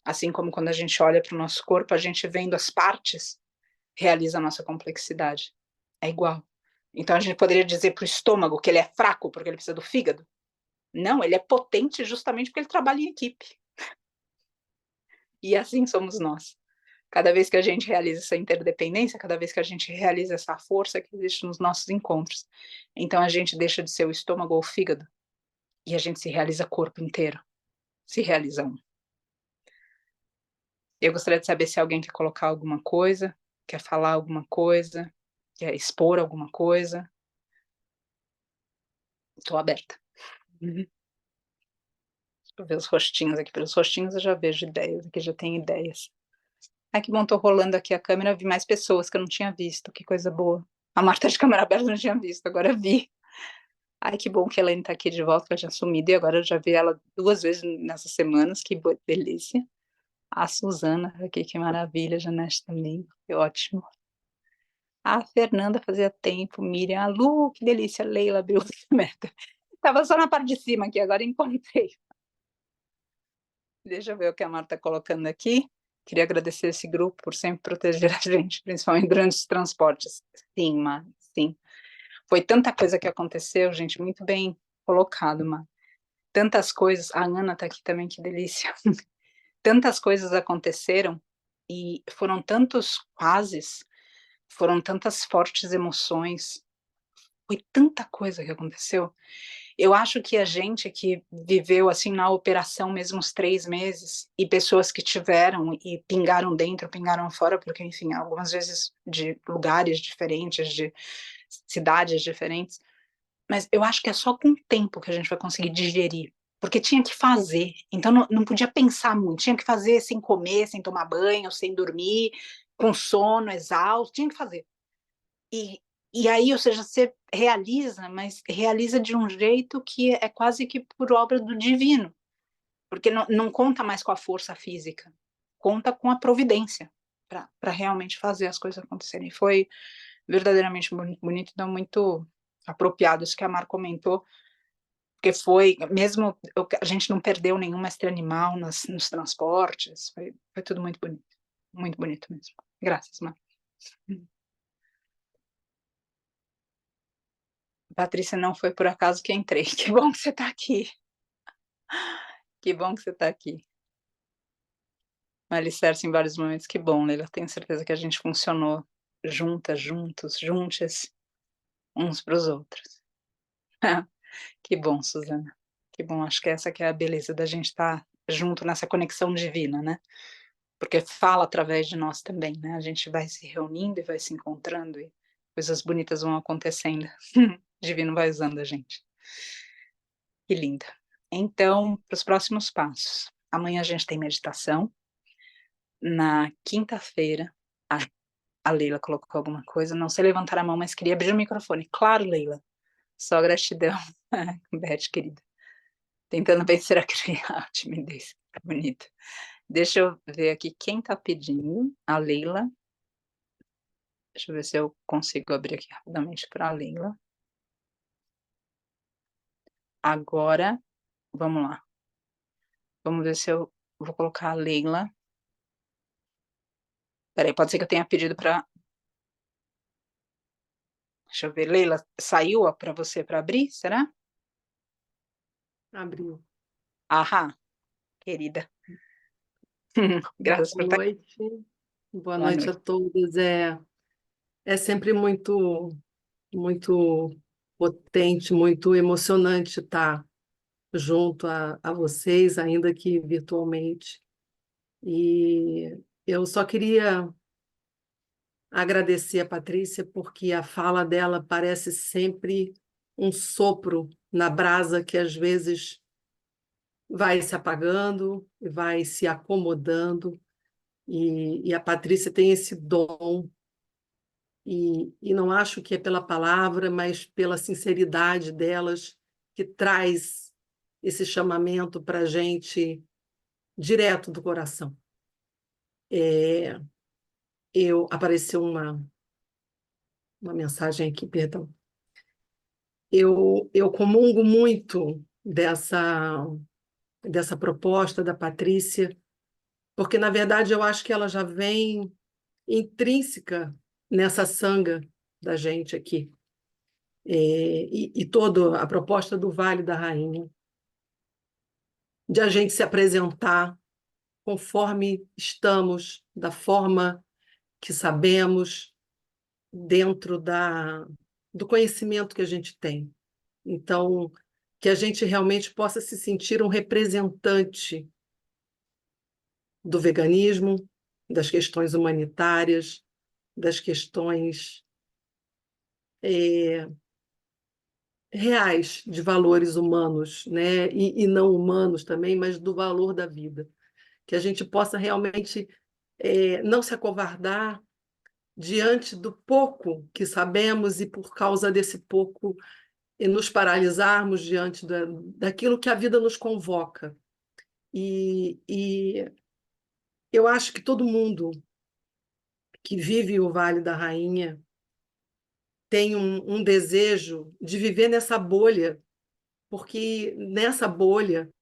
Speaker 1: Assim como quando a gente olha para o nosso corpo, a gente vendo as partes, realiza a nossa complexidade. É igual. Então a gente poderia dizer para o estômago que ele é fraco porque ele precisa do fígado? Não, ele é potente justamente porque ele trabalha em equipe. E assim somos nós. Cada vez que a gente realiza essa interdependência, cada vez que a gente realiza essa força que existe nos nossos encontros, então a gente deixa de ser o estômago ou o fígado e a gente se realiza corpo inteiro, se realiza um. Eu gostaria de saber se alguém quer colocar alguma coisa, quer falar alguma coisa, quer expor alguma coisa. Estou aberta. Uhum. Deixa eu ver os rostinhos aqui. Pelos rostinhos eu já vejo ideias, aqui já tem ideias. Ai, que bom, tô rolando aqui a câmera, vi mais pessoas que eu não tinha visto, que coisa boa. A Marta de câmera aberta eu não tinha visto, agora vi. Ai, que bom que a Elaine tá aqui de volta, que eu tinha sumido, e agora eu já vi ela 2 vezes nessas semanas, que delícia. A Suzana aqui, que maravilha, a Janete também, que ótimo. A Fernanda fazia tempo, Miriam, a Lu, que delícia, Leila abriu o meta. Tava só na parte de cima aqui, agora encontrei. Deixa eu ver o que a Marta tá colocando aqui. Queria agradecer esse grupo por sempre proteger a gente, principalmente durante os transportes. Sim, Mar, sim. Foi tanta coisa que aconteceu, gente, muito bem colocado, Mar. Tantas coisas, a Ana tá aqui também, que delícia. Tantas coisas aconteceram e foram tantos quases, foram tantas fortes emoções, foi tanta coisa que aconteceu. Eu acho que a gente que viveu assim na operação mesmo os 3 meses, e pessoas que tiveram e pingaram dentro, pingaram fora, porque enfim, algumas vezes de lugares diferentes, de cidades diferentes, mas eu acho que é só com o tempo que a gente vai conseguir digerir, porque tinha que fazer, então não podia pensar muito, tinha que fazer sem comer, sem tomar banho, sem dormir, com sono, exausto, tinha que fazer. E, e aí, ou seja, você realiza, mas realiza de um jeito que é quase que por obra do divino, porque não conta mais com a força física, conta com a providência para realmente fazer as coisas acontecerem. Foi verdadeiramente muito bonito, então muito apropriado isso que a Mar comentou, porque foi, mesmo a gente não perdeu nenhum mestre animal nos transportes, foi tudo muito bonito mesmo. Graças, Mar. Patrícia, não foi por acaso que entrei. Que bom que você está aqui. Que bom que você está aqui. Um alicerce em vários momentos, que bom, Leila. Tenho certeza que a gente funcionou juntas, juntos, juntas, uns para os outros. Que bom, Suzana. Que bom, acho que essa que é a beleza da gente estar junto nessa conexão divina, né? Porque fala através de nós também, né? A gente vai se reunindo e vai se encontrando e coisas bonitas vão acontecendo. Divino vai usando a gente. Que linda. Então, para os próximos passos. Amanhã a gente tem meditação. Na quinta-feira, a Leila colocou alguma coisa. Não sei levantar a mão, mas queria abrir o microfone. Claro, Leila. Só gratidão. Beth, querida. Tentando vencer a timidez. Bonita. Deixa eu ver aqui quem está pedindo. A Leila. Deixa eu ver se eu consigo abrir aqui rapidamente para a Leila. Agora, vamos lá. Vamos ver se eu vou colocar a Leila. Espera aí, pode ser que eu tenha pedido para... Deixa eu ver, Leila, saiu para você para abrir, será?
Speaker 2: Abriu.
Speaker 1: Aham, querida. Graças por
Speaker 2: Boa
Speaker 1: estar...
Speaker 2: noite. Boa
Speaker 1: Boa
Speaker 2: noite a
Speaker 1: noite.
Speaker 2: todos. É sempre muito potente, muito emocionante estar junto a vocês, ainda que virtualmente. E eu só queria agradecer a Patrícia, porque a fala dela parece sempre um sopro na brasa que às vezes vai se apagando, vai se acomodando. E a Patrícia tem esse dom, e não acho que é pela palavra, mas pela sinceridade delas, que traz esse chamamento para a gente direto do coração. Apareceu uma mensagem aqui, perdão. Eu comungo muito dessa proposta da Patrícia, porque, na verdade, eu acho que ela já vem intrínseca nessa sanga da gente aqui. E toda a proposta do Vale da Rainha, de a gente se apresentar conforme estamos, da forma que sabemos, dentro do conhecimento que a gente tem. Então, que a gente realmente possa se sentir um representante do veganismo, das questões humanitárias, das questões é, reais de valores humanos, né? E não humanos também, mas do valor da vida. Que a gente possa realmente não se acovardar diante do pouco que sabemos e por causa desse pouco e nos paralisarmos diante daquilo que a vida nos convoca. E eu acho que todo mundo que vive o Vale da Rainha tem um desejo de viver nessa bolha, porque nessa bolha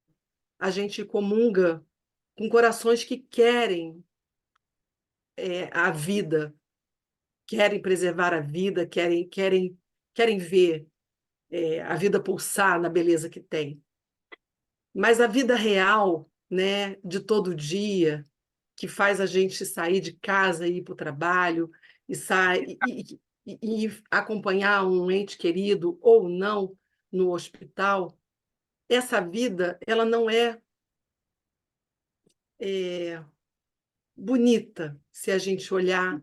Speaker 2: a gente comunga com corações que querem a vida, querem preservar a vida, querem ver a vida pulsar na beleza que tem. Mas a vida real, né, de todo dia, que faz a gente sair de casa e ir para o trabalho e acompanhar um ente querido ou não no hospital, essa vida ela não é bonita se a gente olhar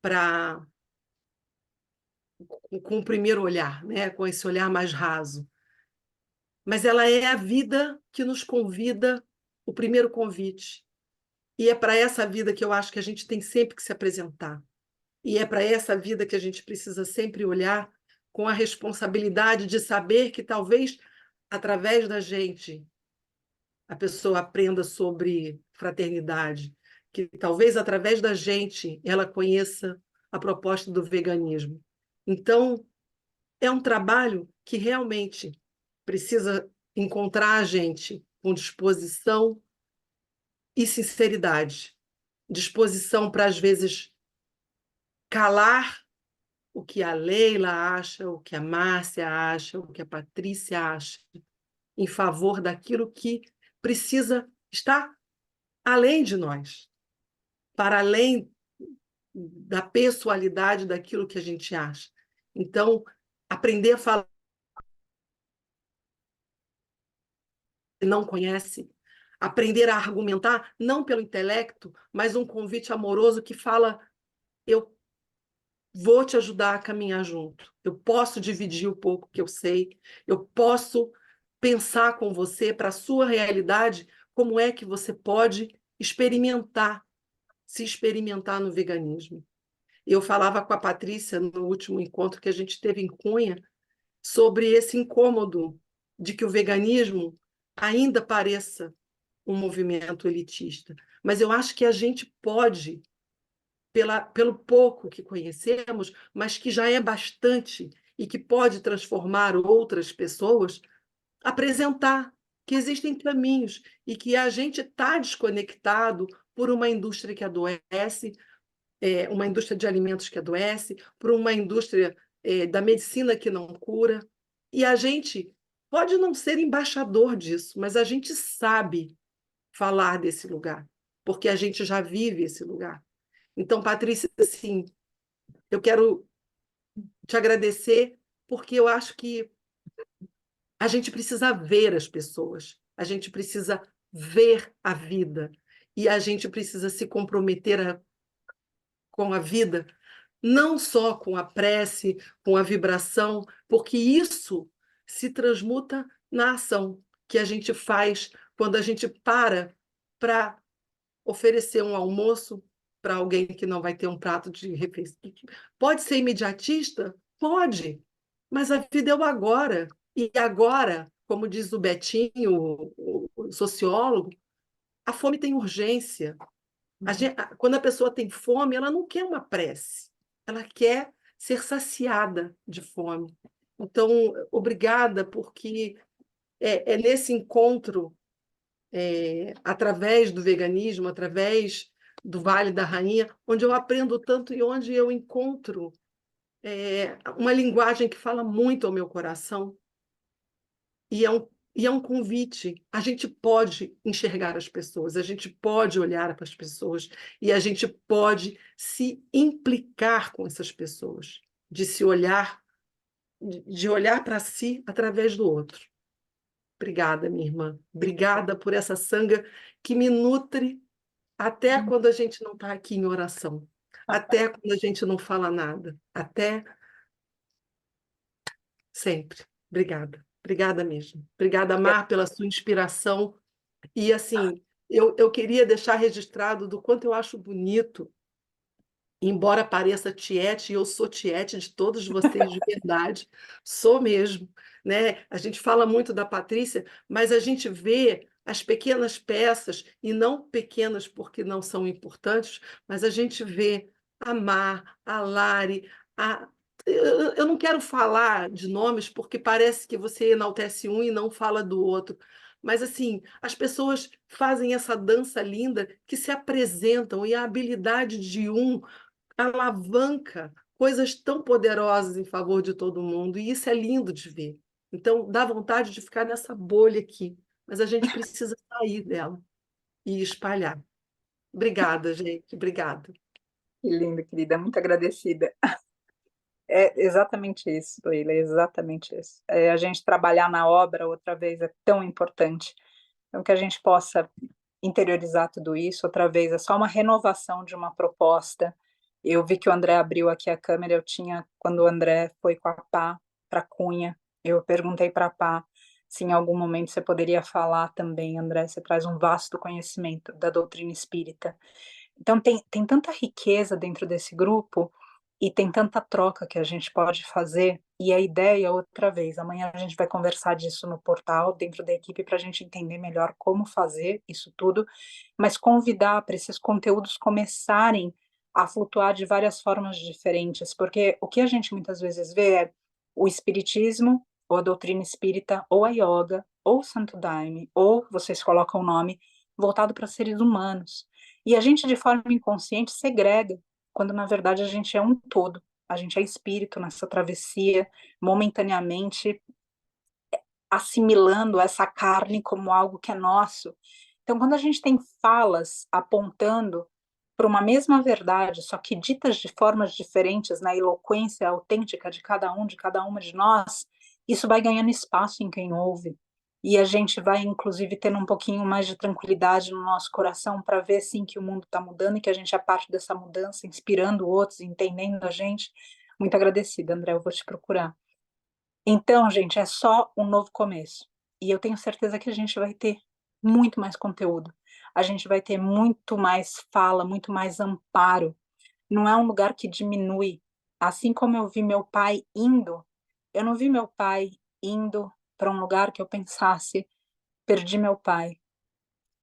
Speaker 2: para com o primeiro olhar, né? Com esse olhar mais raso. Mas ela é a vida que nos convida, o primeiro convite. E é para essa vida que eu acho que a gente tem sempre que se apresentar. E é para essa vida que a gente precisa sempre olhar com a responsabilidade de saber que talvez, através da gente, a pessoa aprenda sobre fraternidade, que talvez, através da gente, ela conheça a proposta do veganismo. Então, é um trabalho que realmente precisa encontrar a gente com disposição e sinceridade. Disposição para, às vezes, calar o que a Leila acha, o que a Márcia acha, o que a Patrícia acha, em favor daquilo que precisa estar além de nós, para além da pessoalidade daquilo que a gente acha. Então, aprender a falar que não conhece, aprender a argumentar, não pelo intelecto, mas um convite amoroso que fala: eu vou te ajudar a caminhar junto. Eu posso dividir o pouco que eu sei, eu posso pensar com você para a sua realidade como é que você pode se experimentar no veganismo. Eu falava com a Patrícia no último encontro que a gente teve em Cunha sobre esse incômodo de que o veganismo ainda pareça um movimento elitista. Mas eu acho que a gente pode, pelo pouco que conhecemos, mas que já é bastante e que pode transformar outras pessoas, apresentar que existem caminhos e que a gente está desconectado por uma indústria que adoece, uma indústria de alimentos que adoece, por uma indústria da medicina que não cura. E a gente pode não ser embaixador disso, mas a gente sabe falar desse lugar, porque a gente já vive esse lugar. Então, Patrícia, assim, eu quero te agradecer, porque eu acho que a gente precisa ver as pessoas, a gente precisa ver a vida, e a gente precisa se comprometer com a vida, não só com a prece, com a vibração, porque isso se transmuta na ação que a gente faz quando a gente para oferecer um almoço para alguém que não vai ter um prato de refeição. Pode ser imediatista? Pode, mas a vida é o agora. E agora, como diz o Betinho, o sociólogo, a fome tem urgência. Quando a pessoa tem fome, ela não quer uma prece, ela quer ser saciada de fome. Então, obrigada, porque é nesse encontro, através do veganismo, através do Vale da Rainha, onde eu aprendo tanto e onde eu encontro uma linguagem que fala muito ao meu coração. E é um convite. A gente pode enxergar as pessoas, a gente pode olhar para as pessoas e a gente pode se implicar com essas pessoas, de se olhar, de olhar para si através do outro. Obrigada, minha irmã. Obrigada por essa sanga que me nutre até quando a gente não está aqui em oração, até quando a gente não fala nada, até sempre. Obrigada. Obrigada mesmo. Obrigada, Mar, pela sua inspiração. E, assim, eu queria deixar registrado do quanto eu acho bonito, embora pareça tiete, e eu sou tiete de todos vocês de verdade, sou mesmo, né? A gente fala muito da Patrícia, mas a gente vê as pequenas peças, e não pequenas porque não são importantes, mas a gente vê a Mar, a Lari, a... Eu não quero falar de nomes porque parece que você enaltece um e não fala do outro, mas assim, as pessoas fazem essa dança linda que se apresentam e a habilidade de um alavanca coisas tão poderosas em favor de todo mundo, e isso é lindo de ver. Então, dá vontade de ficar nessa bolha aqui, mas a gente precisa sair dela e espalhar. Obrigada, gente. Obrigada.
Speaker 1: Que lindo, querida, muito agradecida. É exatamente isso, Leila, é exatamente isso. A gente trabalhar na obra outra vez é tão importante. Então, que a gente possa interiorizar tudo isso outra vez, é só uma renovação de uma proposta. Eu vi que o André abriu aqui a câmera, quando o André foi com a Pá para Cunha, eu perguntei para a Pá se em algum momento você poderia falar também, André, você traz um vasto conhecimento da doutrina espírita. Então, tem tanta riqueza dentro desse grupo e tem tanta troca que a gente pode fazer. E a ideia, outra vez, amanhã a gente vai conversar disso no portal, dentro da equipe, para a gente entender melhor como fazer isso tudo, mas convidar para esses conteúdos começarem a flutuar de várias formas diferentes, porque o que a gente muitas vezes vê é o espiritismo, ou a doutrina espírita, ou a yoga, ou o Santo Daime, ou vocês colocam o nome, voltado para seres humanos. E a gente, de forma inconsciente, segrega, quando na verdade a gente é um todo, a gente é espírito nessa travessia, momentaneamente assimilando essa carne como algo que é nosso. Então, quando a gente tem falas apontando para uma mesma verdade, só que ditas de formas diferentes, na eloquência autêntica de cada um, de cada uma de nós, isso vai ganhando espaço em quem ouve. E a gente vai, inclusive, tendo um pouquinho mais de tranquilidade no nosso coração para ver, sim, que o mundo está mudando e que a gente é parte dessa mudança, inspirando outros, entendendo a gente. Muito agradecida, André, eu vou te procurar. Então, gente, é só um novo começo. E eu tenho certeza que a gente vai ter muito mais conteúdo. A gente vai ter muito mais fala, muito mais amparo. Não é um lugar que diminui. Assim como eu vi meu pai indo, eu não vi meu pai indo para um lugar que eu pensasse, perdi meu pai.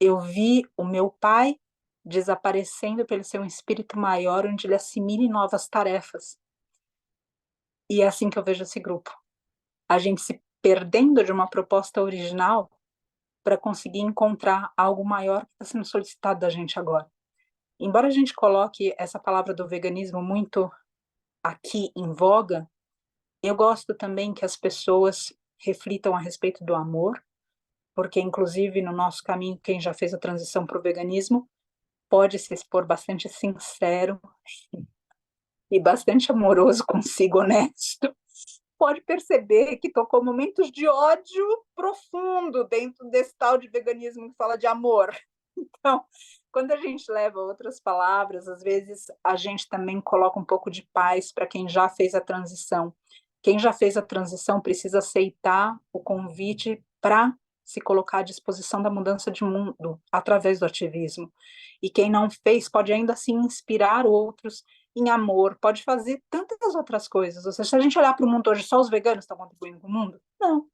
Speaker 1: Eu vi o meu pai desaparecendo para ele ser um espírito maior, onde ele assimile novas tarefas. E é assim que eu vejo esse grupo. A gente se perdendo de uma proposta original para conseguir encontrar algo maior que está sendo solicitado da gente agora. Embora a gente coloque essa palavra do veganismo muito aqui em voga, eu gosto também que as pessoas reflitam a respeito do amor, porque inclusive no nosso caminho, quem já fez a transição para o veganismo, pode se expor bastante sincero e bastante amoroso consigo, honesto, pode perceber que tocou momentos de ódio profundo dentro desse tal de veganismo que fala de amor. Então, quando a gente leva outras palavras, às vezes a gente também coloca um pouco de paz para quem já fez a transição. Quem já fez a transição precisa aceitar o convite para se colocar à disposição da mudança de mundo através do ativismo. E quem não fez pode ainda assim inspirar outros em amor, pode fazer tantas outras coisas. Ou seja, se a gente olhar para o mundo hoje, só os veganos estão contribuindo com o mundo? Não.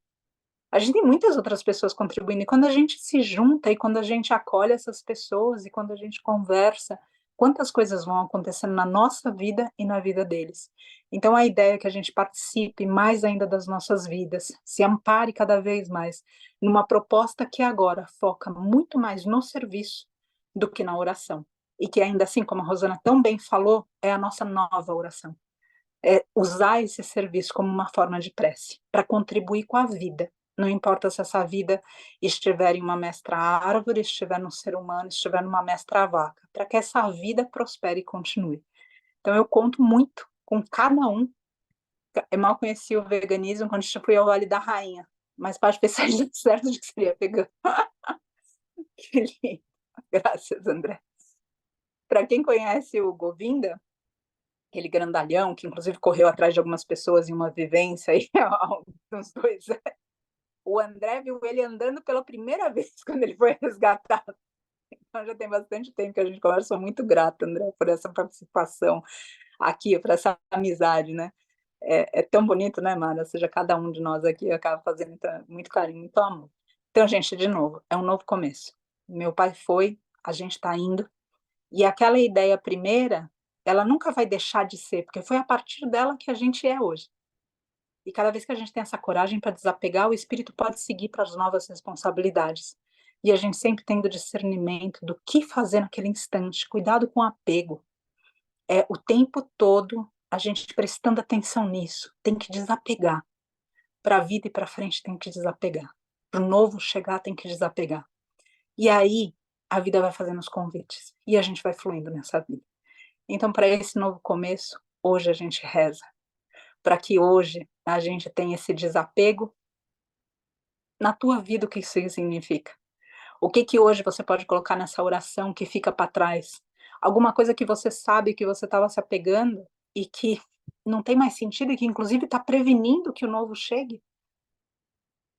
Speaker 1: A gente tem muitas outras pessoas contribuindo, e quando a gente se junta, e quando a gente acolhe essas pessoas, e quando a gente conversa, quantas coisas vão acontecendo na nossa vida e na vida deles. Então, a ideia é que a gente participe mais ainda das nossas vidas, se ampare cada vez mais, numa proposta que agora foca muito mais no serviço do que na oração. E que ainda assim, como a Rosana tão bem falou, é a nossa nova oração. É usar esse serviço como uma forma de prece, para contribuir com a vida. Não importa se essa vida estiver em uma mestra árvore, estiver no ser humano, estiver numa mestra vaca, para que essa vida prospere e continue. Então eu conto muito com cada um. Eu mal conheci o veganismo quando fui ao Vale da Rainha, mas pode pensar certo de que seria vegano. Que lindo. Graças, André. Para quem conhece o Govinda, aquele grandalhão que inclusive correu atrás de algumas pessoas em uma vivência aí há uns 2 anos, o André viu ele andando pela primeira vez quando ele foi resgatado. Então já tem bastante tempo que a gente conversa, sou muito grata, André, por essa participação aqui, por essa amizade, né? É tão bonito, né, Mara? Ou seja, cada um de nós aqui acaba fazendo muito carinho, muito amor. Então, gente, de novo, é um novo começo. Meu pai foi, a gente está indo, e aquela ideia primeira, ela nunca vai deixar de ser, porque foi a partir dela que a gente é hoje. E cada vez que a gente tem essa coragem para desapegar, o espírito pode seguir para as novas responsabilidades. E a gente sempre tendo discernimento do que fazer naquele instante. Cuidado com o apego. O tempo todo a gente prestando atenção nisso. Tem que desapegar. Para a vida e para frente tem que desapegar. Para o novo chegar tem que desapegar. E aí a vida vai fazendo os convites. E a gente vai fluindo nessa vida. Então, para esse novo começo, hoje a gente reza. Para que hoje a gente tenha esse desapego. Na tua vida, o que isso significa? O que que hoje você pode colocar nessa oração que fica para trás? Alguma coisa que você sabe que você estava se apegando e que não tem mais sentido e que inclusive está prevenindo que o novo chegue?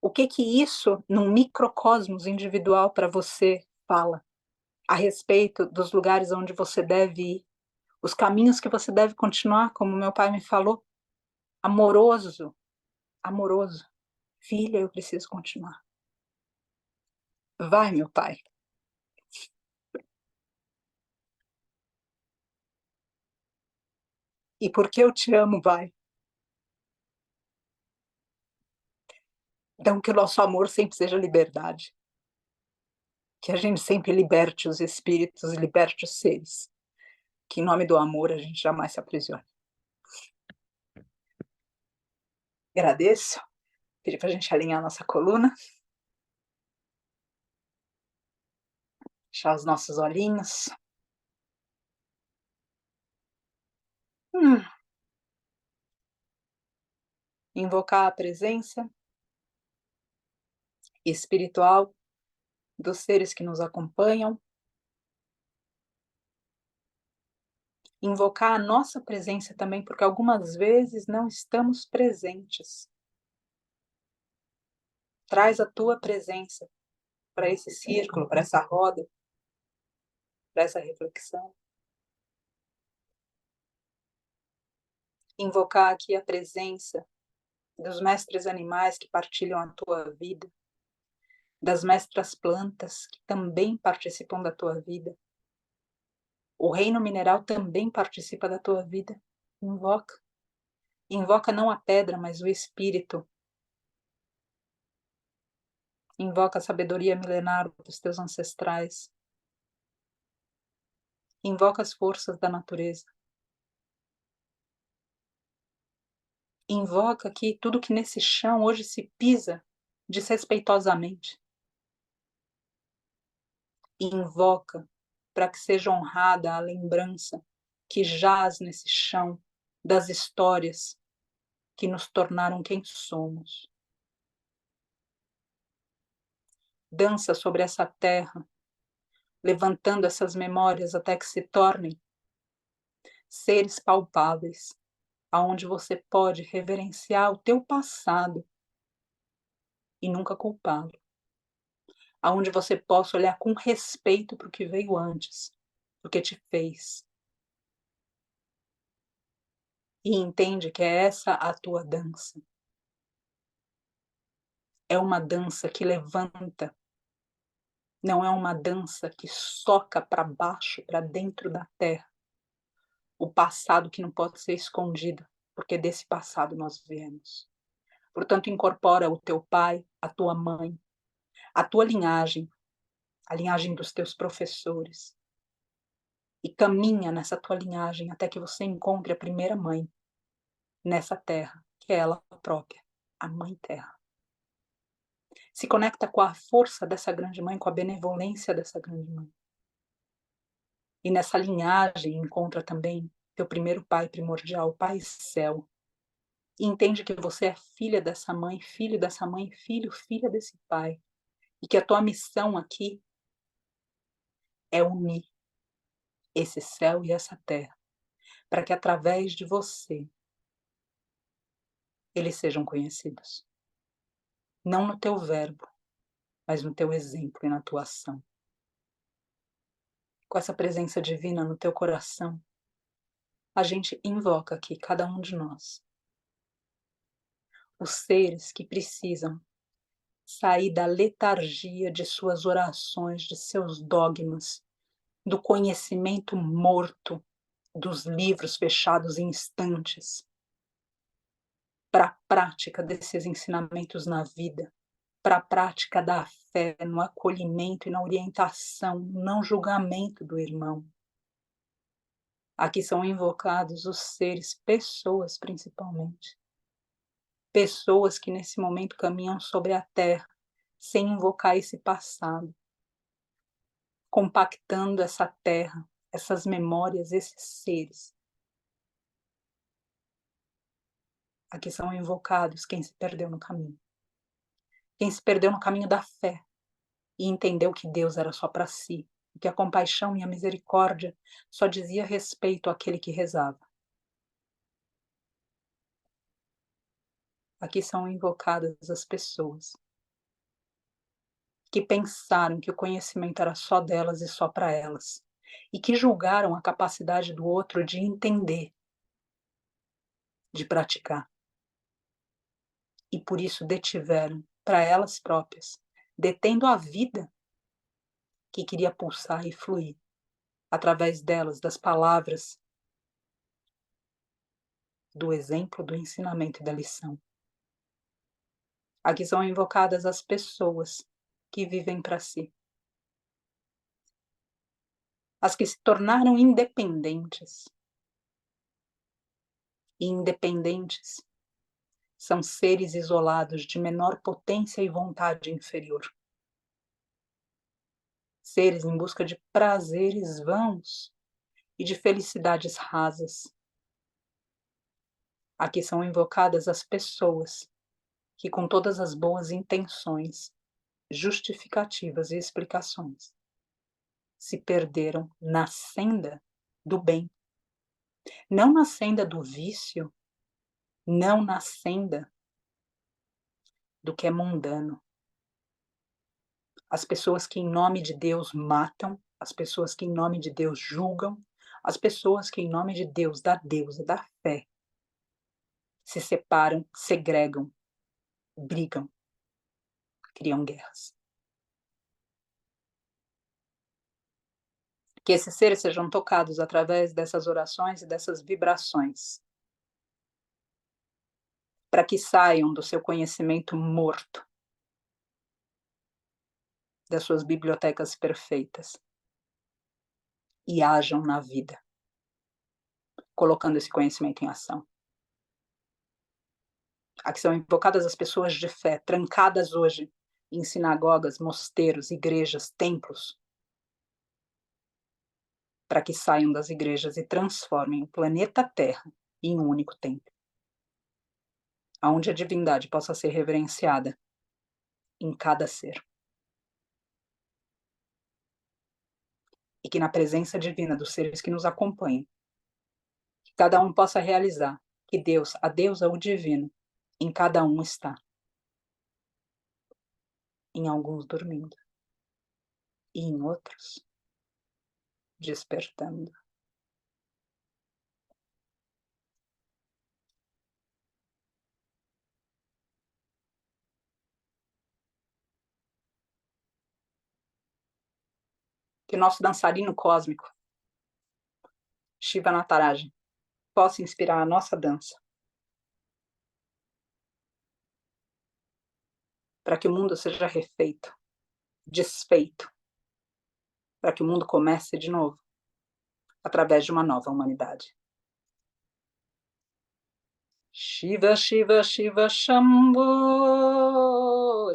Speaker 1: O que que isso, num microcosmos individual para você, fala a respeito dos lugares onde você deve ir, os caminhos que você deve continuar, como meu pai me falou, amoroso, amoroso. Filha, eu preciso continuar. Vai, meu pai. E porque eu te amo, vai. Então, que o nosso amor sempre seja liberdade. Que a gente sempre liberte os espíritos e liberte os seres. Que em nome do amor a gente jamais se aprisione. Agradeço. Pedi para a gente alinhar a nossa coluna. Fechar os nossos olhinhos. Invocar a presença espiritual dos seres que nos acompanham. Invocar a nossa presença também, porque algumas vezes não estamos presentes. Traz a tua presença para esse círculo, para essa roda, para essa reflexão. Invocar aqui a presença dos mestres animais que partilham a tua vida, das mestras plantas que também participam da tua vida. O reino mineral também participa da tua vida. Invoca. Invoca não a pedra, mas o espírito. Invoca a sabedoria milenar dos teus ancestrais. Invoca as forças da natureza. Invoca que tudo que nesse chão hoje se pisa desrespeitosamente. Invoca para que seja honrada a lembrança que jaz nesse chão das histórias que nos tornaram quem somos. Dança sobre essa terra, levantando essas memórias até que se tornem seres palpáveis, aonde você pode reverenciar o teu passado e nunca culpá-lo, aonde você possa olhar com respeito para o que veio antes, porque te fez, e entende que é essa a tua dança. É uma dança que levanta, não é uma dança que soca para baixo, para dentro da terra, o passado que não pode ser escondido, porque desse passado nós viemos. Portanto, incorpora o teu pai, a tua mãe, a tua linhagem, a linhagem dos teus professores, e caminha nessa tua linhagem até que você encontre a primeira mãe nessa terra, que é ela própria, a Mãe Terra. Se conecta com a força dessa grande mãe, com a benevolência dessa grande mãe. E nessa linhagem encontra também teu primeiro pai primordial, o Pai Céu. E entende que você é filha dessa mãe, filho dessa mãe, filha desse pai. E que a tua missão aqui é unir esse céu e essa terra, para que através de você eles sejam conhecidos. Não no teu verbo, mas no teu exemplo e na tua ação. Com essa presença divina no teu coração, a gente invoca aqui, cada um de nós, os seres que precisam sair da letargia de suas orações, de seus dogmas, do conhecimento morto, dos livros fechados em estantes, para a prática desses ensinamentos na vida, para a prática da fé, no acolhimento e na orientação, no não julgamento do irmão. Aqui são invocados os seres, pessoas principalmente. Pessoas que nesse momento caminham sobre a terra, sem invocar esse passado, compactando essa terra, essas memórias, esses seres. Aqui são invocados quem se perdeu no caminho. Quem se perdeu no caminho da fé e entendeu que Deus era só para si, e que a compaixão e a misericórdia só dizia respeito àquele que rezava. Aqui são invocadas as pessoas que pensaram que o conhecimento era só delas e só para elas, e que julgaram a capacidade do outro de entender, de praticar. E por isso detiveram para elas próprias, detendo a vida que queria pulsar e fluir através delas, das palavras, do exemplo, do ensinamento e da lição. Aqui são invocadas as pessoas que vivem para si, as que se tornaram independentes. E independentes são seres isolados de menor potência e vontade inferior. Seres em busca de prazeres vãos e de felicidades rasas. Aqui são invocadas as pessoas que, com todas as boas intenções, justificativas e explicações, se perderam na senda do bem, não na senda do vício, não na senda do que é mundano. As pessoas que em nome de Deus matam, as pessoas que em nome de Deus julgam, as pessoas que em nome de Deus, da deusa, da fé, se separam, segregam, brigam, criam guerras. Que esses seres sejam tocados através dessas orações e dessas vibrações, para que saiam do seu conhecimento morto, das suas bibliotecas perfeitas, e ajam na vida, colocando esse conhecimento em ação. Aqui são invocadas as pessoas de fé, trancadas hoje em sinagogas, mosteiros, igrejas, templos, para que saiam das igrejas e transformem o planeta Terra em um único templo, onde a divindade possa ser reverenciada em cada ser. E que na presença divina dos seres que nos acompanham, que cada um possa realizar que Deus, a deusa, o divino, em cada um está. Em alguns dormindo, e em outros despertando. Que nosso dançarino cósmico, Shiva Natarajan, possa inspirar a nossa dança, para que o mundo seja refeito, desfeito, para que o mundo comece de novo, através de uma nova humanidade. Shiva, Shiva, Shiva, Shambho.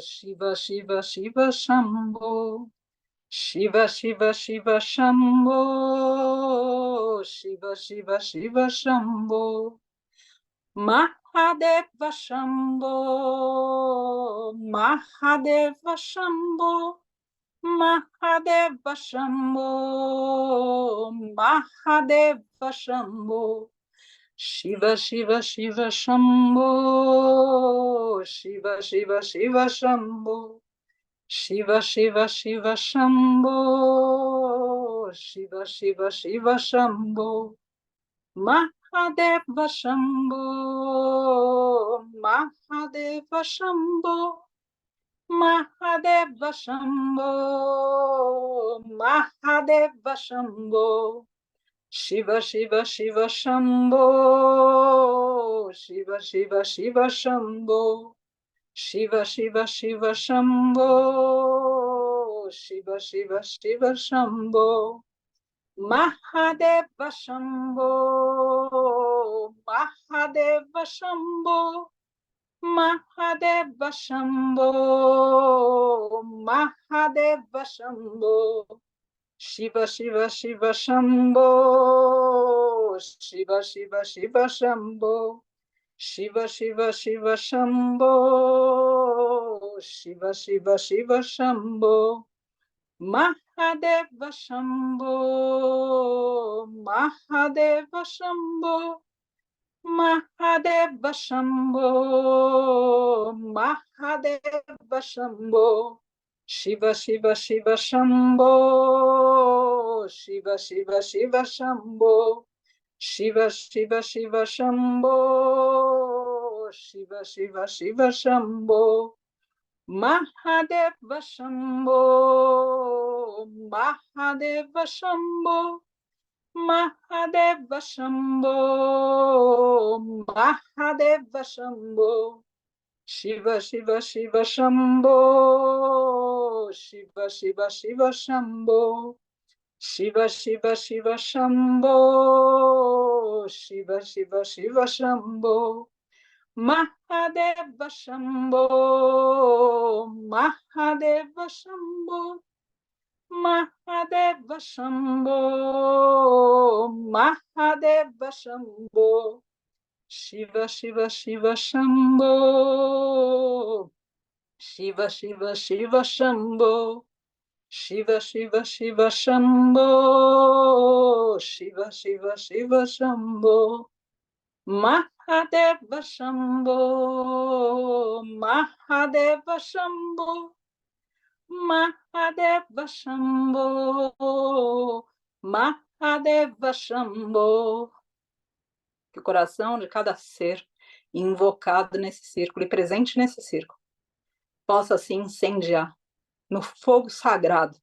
Speaker 1: Shiva, Shiva, Shiva, Shambho. Shiva, Shiva, Shiva, Shambho. Shiva, Shiva, Shiva, Shambho. Mahadeva Shambho. Mahadeva Shambho. Mahadeva Shambho. Mahadeva Shambho. Shiva, Shiva, Shiva, Shambho. Shiva, Shiva, Shiva, Shambho. Shiva, Shiva, Shiva, Shambho. Shiva, Shiva, Shiva, Shambho. Mahadeva Shambho. Mahadeva Shambho. Mahadeva Shambho. Mahadeva Shambho. Shiva, Shiva, Shiva, Shambho. Shiva, Shiva, Shiva, Shambho. Shiva, Shiva, Shiva, Shambho. Shiva, Shiva, Shiva, Shambho. Mahadeva Shambho. Mahadeva Shambho. Mahadeva Shambho. Mahadeva Shambho. Shiva, Shiva, Shiva, Shambho. Shiva, Shiva, Shiva, Shambho. Shiva, Shiva, Shiva, Shambho. Shiva, Shiva, Shiva, Shambho. Mahadeva Shambho. Mahadeva Shambho. Mahadeva Shambho. Mahadeva Shambho. Shiva, Shiva, Shiva, Shambho. Shiva, Shiva, Shiva, Shambho. Shiva, Shiva, Shiva, Shambho. Shiva, Shiva, Shiva, Shambho. Mahadeva Shambho. Mahadeva Shambho. Mahadeva Shambho. Mahadeva Shambho. Shiva, Shiva, Shiva, Shambho. Shiva, Shiva, Shiva, Shambho. Shiva, Shiva, Shiva, Shambho. Shiva, Shiva, Shiva, Shambho. Mahadeva Shambho. Mahadeva Shambho. Mahadeva Shambho. Mahadeva Shambho. Shiva, Shiva, Shiva, Shambho. Shiva, Shiva, Shiva, Shambho. Shiva, Shiva, Shiva, Shambho. Shiva, Shiva, Shiva, Shambho. Mahadeva Shambho. Mahadeva Shambho. Mahadeva Shambho. Mahadeva Shambho. Que o coração de cada ser invocado nesse círculo e presente nesse círculo possa se incendiar no fogo sagrado,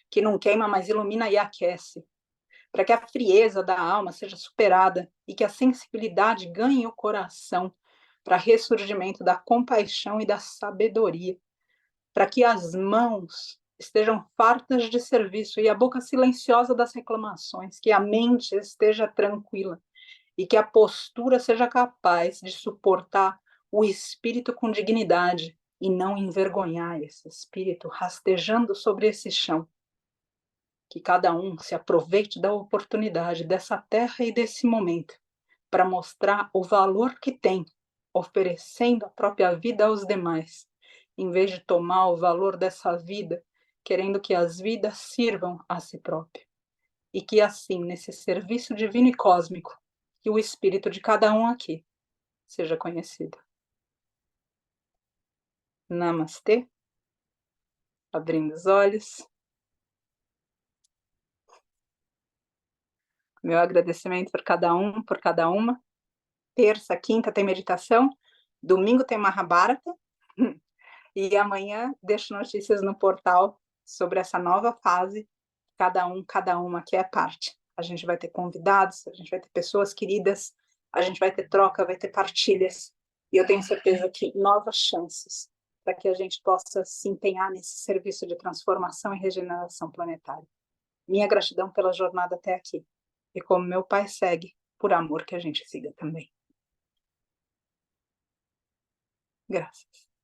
Speaker 1: que não queima, mas ilumina e aquece, para que a frieza da alma seja superada e que a sensibilidade ganhe o coração para ressurgimento da compaixão e da sabedoria, para que as mãos estejam fartas de serviço e a boca silenciosa das reclamações, que a mente esteja tranquila e que a postura seja capaz de suportar o espírito com dignidade e não envergonhar esse espírito rastejando sobre esse chão. Que cada um se aproveite da oportunidade dessa terra e desse momento para mostrar o valor que tem, oferecendo a própria vida aos demais, em vez de tomar o valor dessa vida, querendo que as vidas sirvam a si próprio. E que assim, nesse serviço divino e cósmico, que o espírito de cada um aqui seja conhecido. Namastê. Abrindo os olhos. Meu agradecimento por cada um, por cada uma. Terça, quinta tem meditação, domingo tem Mahabharata, e amanhã deixo notícias no portal sobre essa nova fase, cada um, cada uma que é parte. A gente vai ter convidados, a gente vai ter pessoas queridas, a gente vai ter troca, vai ter partilhas, e eu tenho certeza que novas chances para que a gente possa se empenhar nesse serviço de transformação e regeneração planetária. Minha gratidão pela jornada até aqui, e como meu pai segue, por amor que a gente siga também. Graças.